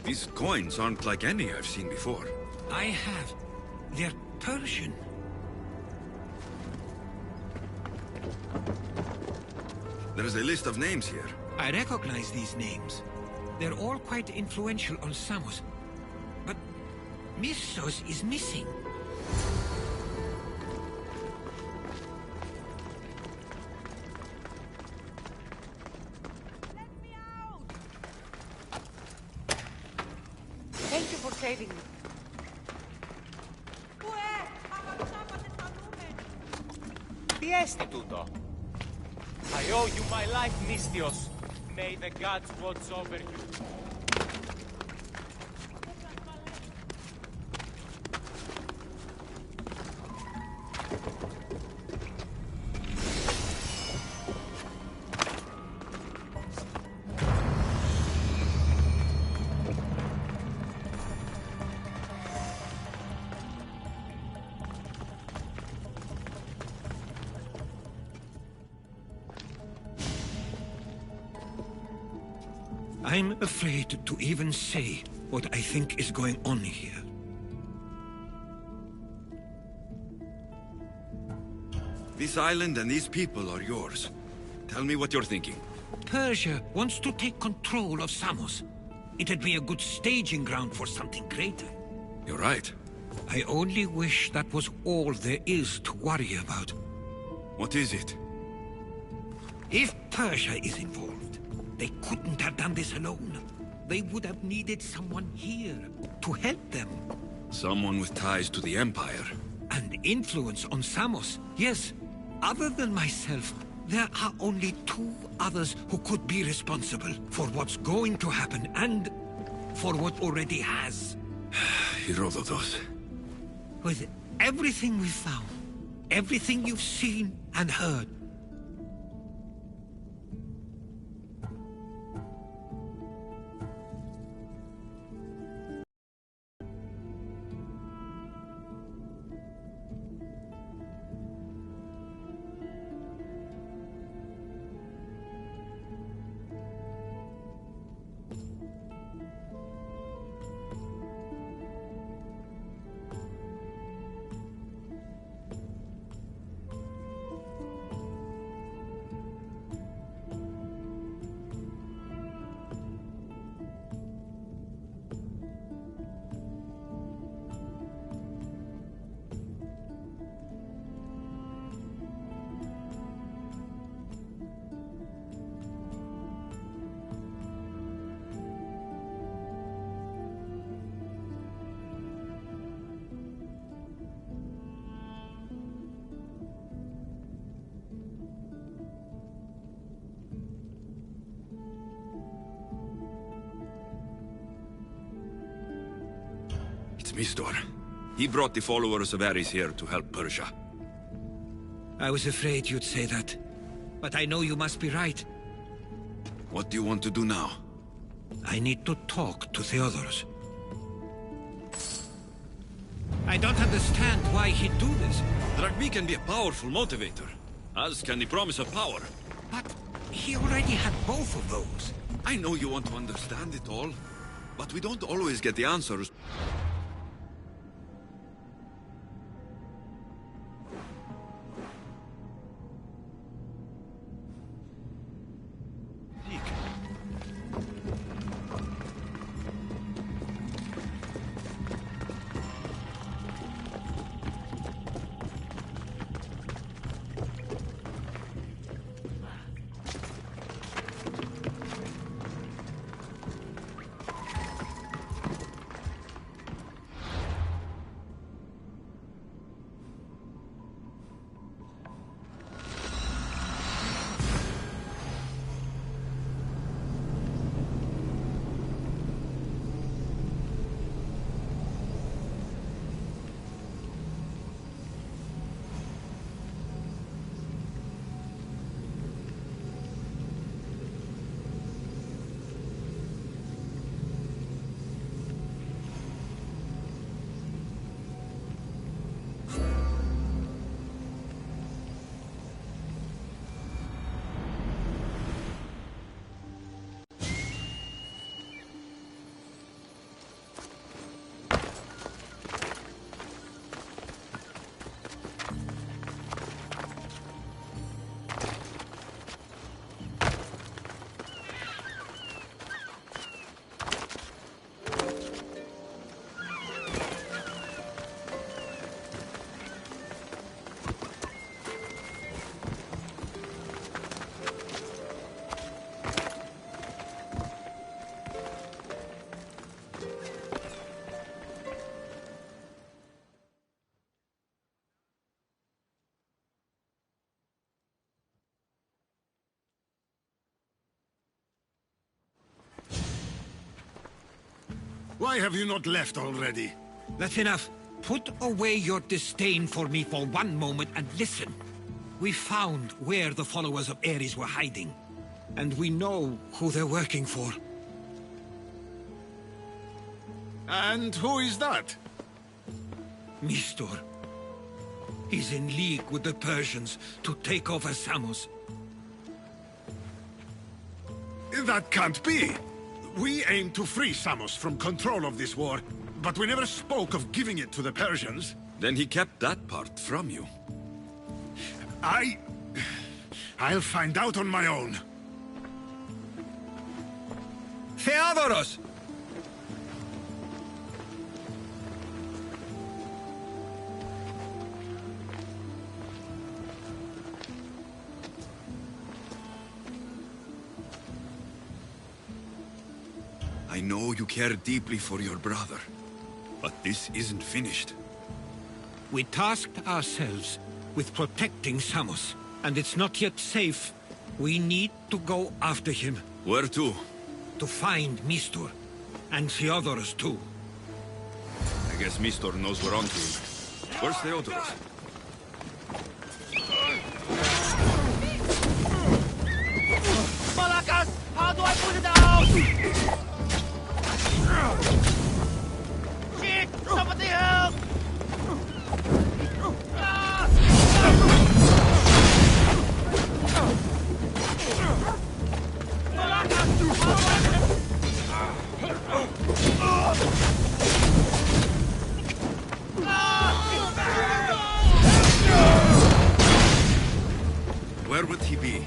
These coins aren't like any I've seen before. I have. They're Persian. There's a list of names here. I recognize these names. They're all quite influential on Samos. But Missos is missing. Thank you for saving me. Τι έστι τούτο? I owe you my life, Mystios. May the gods watch over you. I'm afraid to even say what I think is going on here. This island and these people are yours. Tell me what you're thinking. Persia wants to take control of Samos. It'd be a good staging ground for something greater. You're right. I only wish that was all there is to worry about. What is it? If Persia is involved, they couldn't have done this alone. They would have needed someone here to help them. Someone with ties to the Empire. And influence on Samos, yes. Other than myself, there are only two others who could be responsible for what's going to happen and for what already has. Herodotus. With everything we've found, everything you've seen and heard, Mistor. He brought the followers of Ares here to help Persia. I was afraid you'd say that. But I know you must be right. What do you want to do now? I need to talk to Theodoros. I don't understand why he'd do this. Dragmi can be a powerful motivator, as can the promise of power. But he already had both of those. I know you want to understand it all, but we don't always get the answers. Why have you not left already? That's enough. Put away your disdain for me for one moment and listen. We found where the followers of Ares were hiding. And we know who they're working for. And who is that? Mistor. He's in league with the Persians to take over Samos. That can't be! We aim to free Samos from control of this war, but we never spoke of giving it to the Persians. Then he kept that part from you. I'll find out on my own. Theodoros! I know you care deeply for your brother, but this isn't finished. We tasked ourselves with protecting Samos, and it's not yet safe. We need to go after him. Where to? To find Mistor, and Theodoros too. I guess Mistor knows we're onto him. Where's Theodoros? Malakas! How do I put it out? Shit! Somebody help! Where would he be?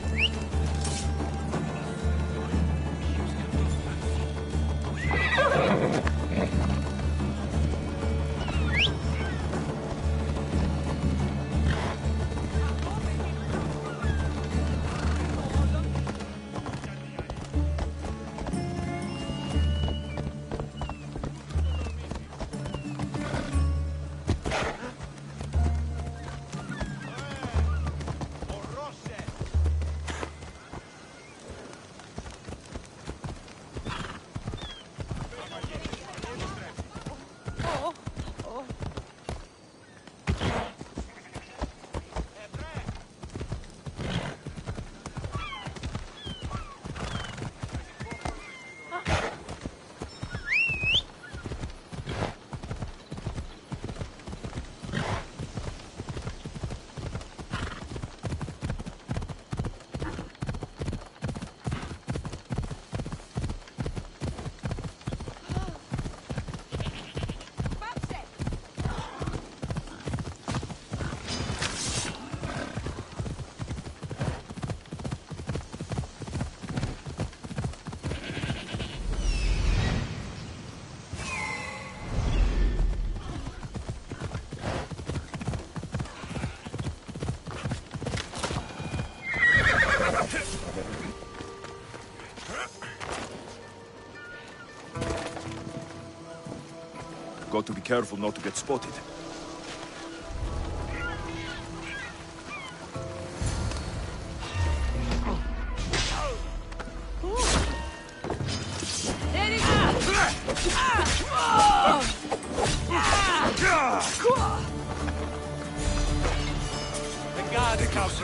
Got to be careful not to get spotted.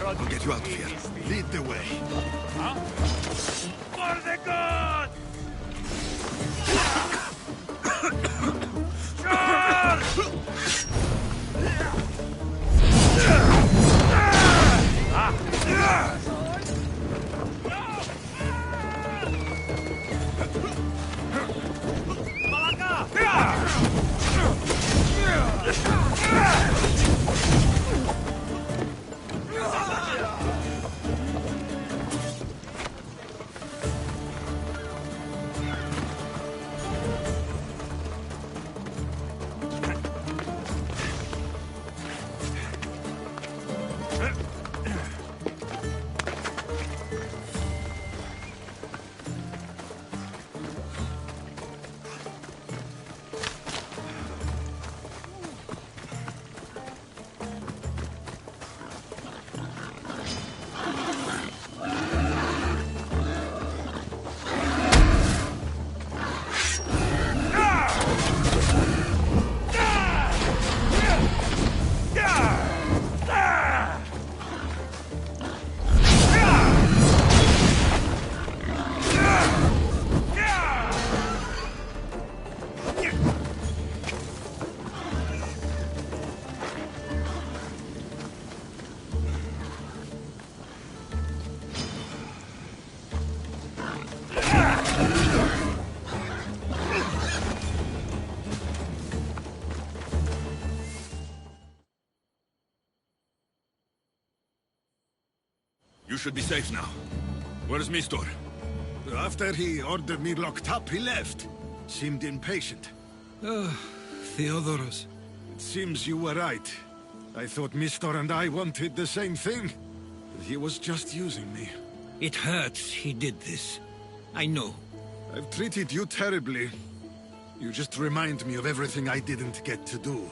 I'll get you out of here. Lead the way. Huh? For the gods! You should be safe now. Where's Mistor? After he ordered me locked up, he left. Seemed impatient. Theodoros. It seems you were right. I thought Mistor and I wanted the same thing. He was just using me. It hurts he did this. I know. I've treated you terribly. You just remind me of everything I didn't get to do.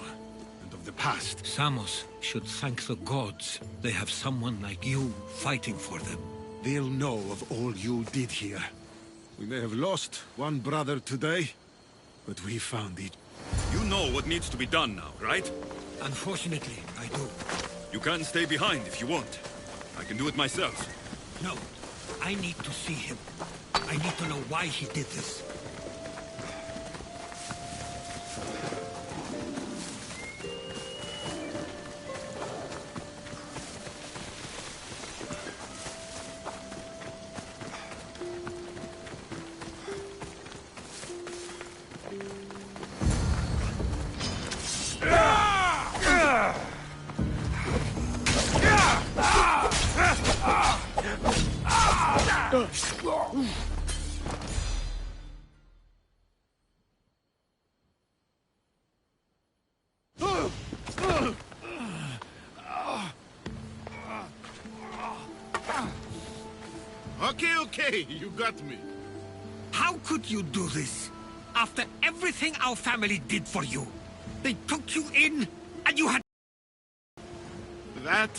And of the past. Samos should thank the gods. They have someone like you fighting for them. They'll know of all you did here. We may have lost one brother today, but we found it. You know what needs to be done now, right? Unfortunately, I do. You can stay behind if you want. I can do it myself. No, I need to see him. I need to know why he did this. Okay, you got me. How could you do this? After everything our family did for you. They took you in, and you had... That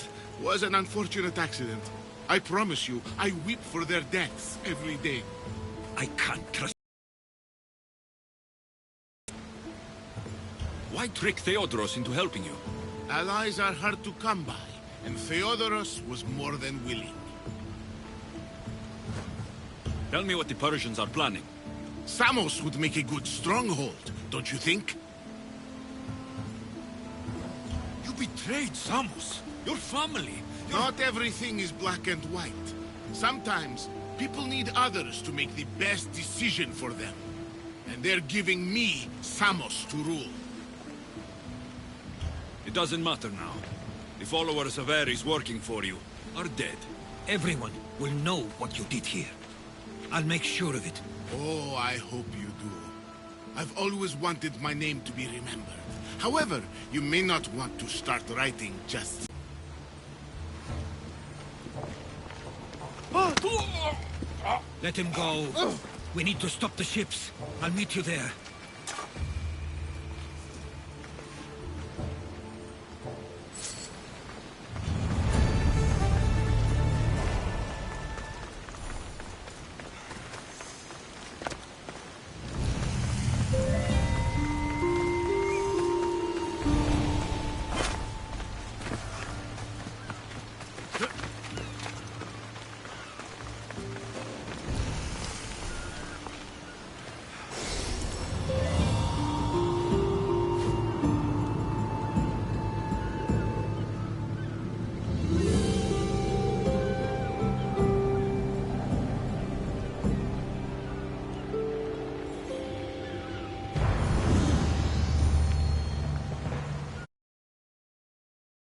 was an unfortunate accident. I promise you, I weep for their deaths every day. I can't trust... Why trick Theodoros into helping you? Allies are hard to come by, and Theodoros was more than willing. Tell me what the Persians are planning. Samos would make a good stronghold, don't you think? You betrayed Samos, your family. Not everything is black and white. Sometimes, people need others to make the best decision for them. And they're giving me Samos to rule. It doesn't matter now. The followers of Ares working for you are dead. Everyone will know what you did here. I'll make sure of it. Oh, I hope you do. I've always wanted my name to be remembered. However, you may not want to start writing just... Let him go. We need to stop the ships. I'll meet you there.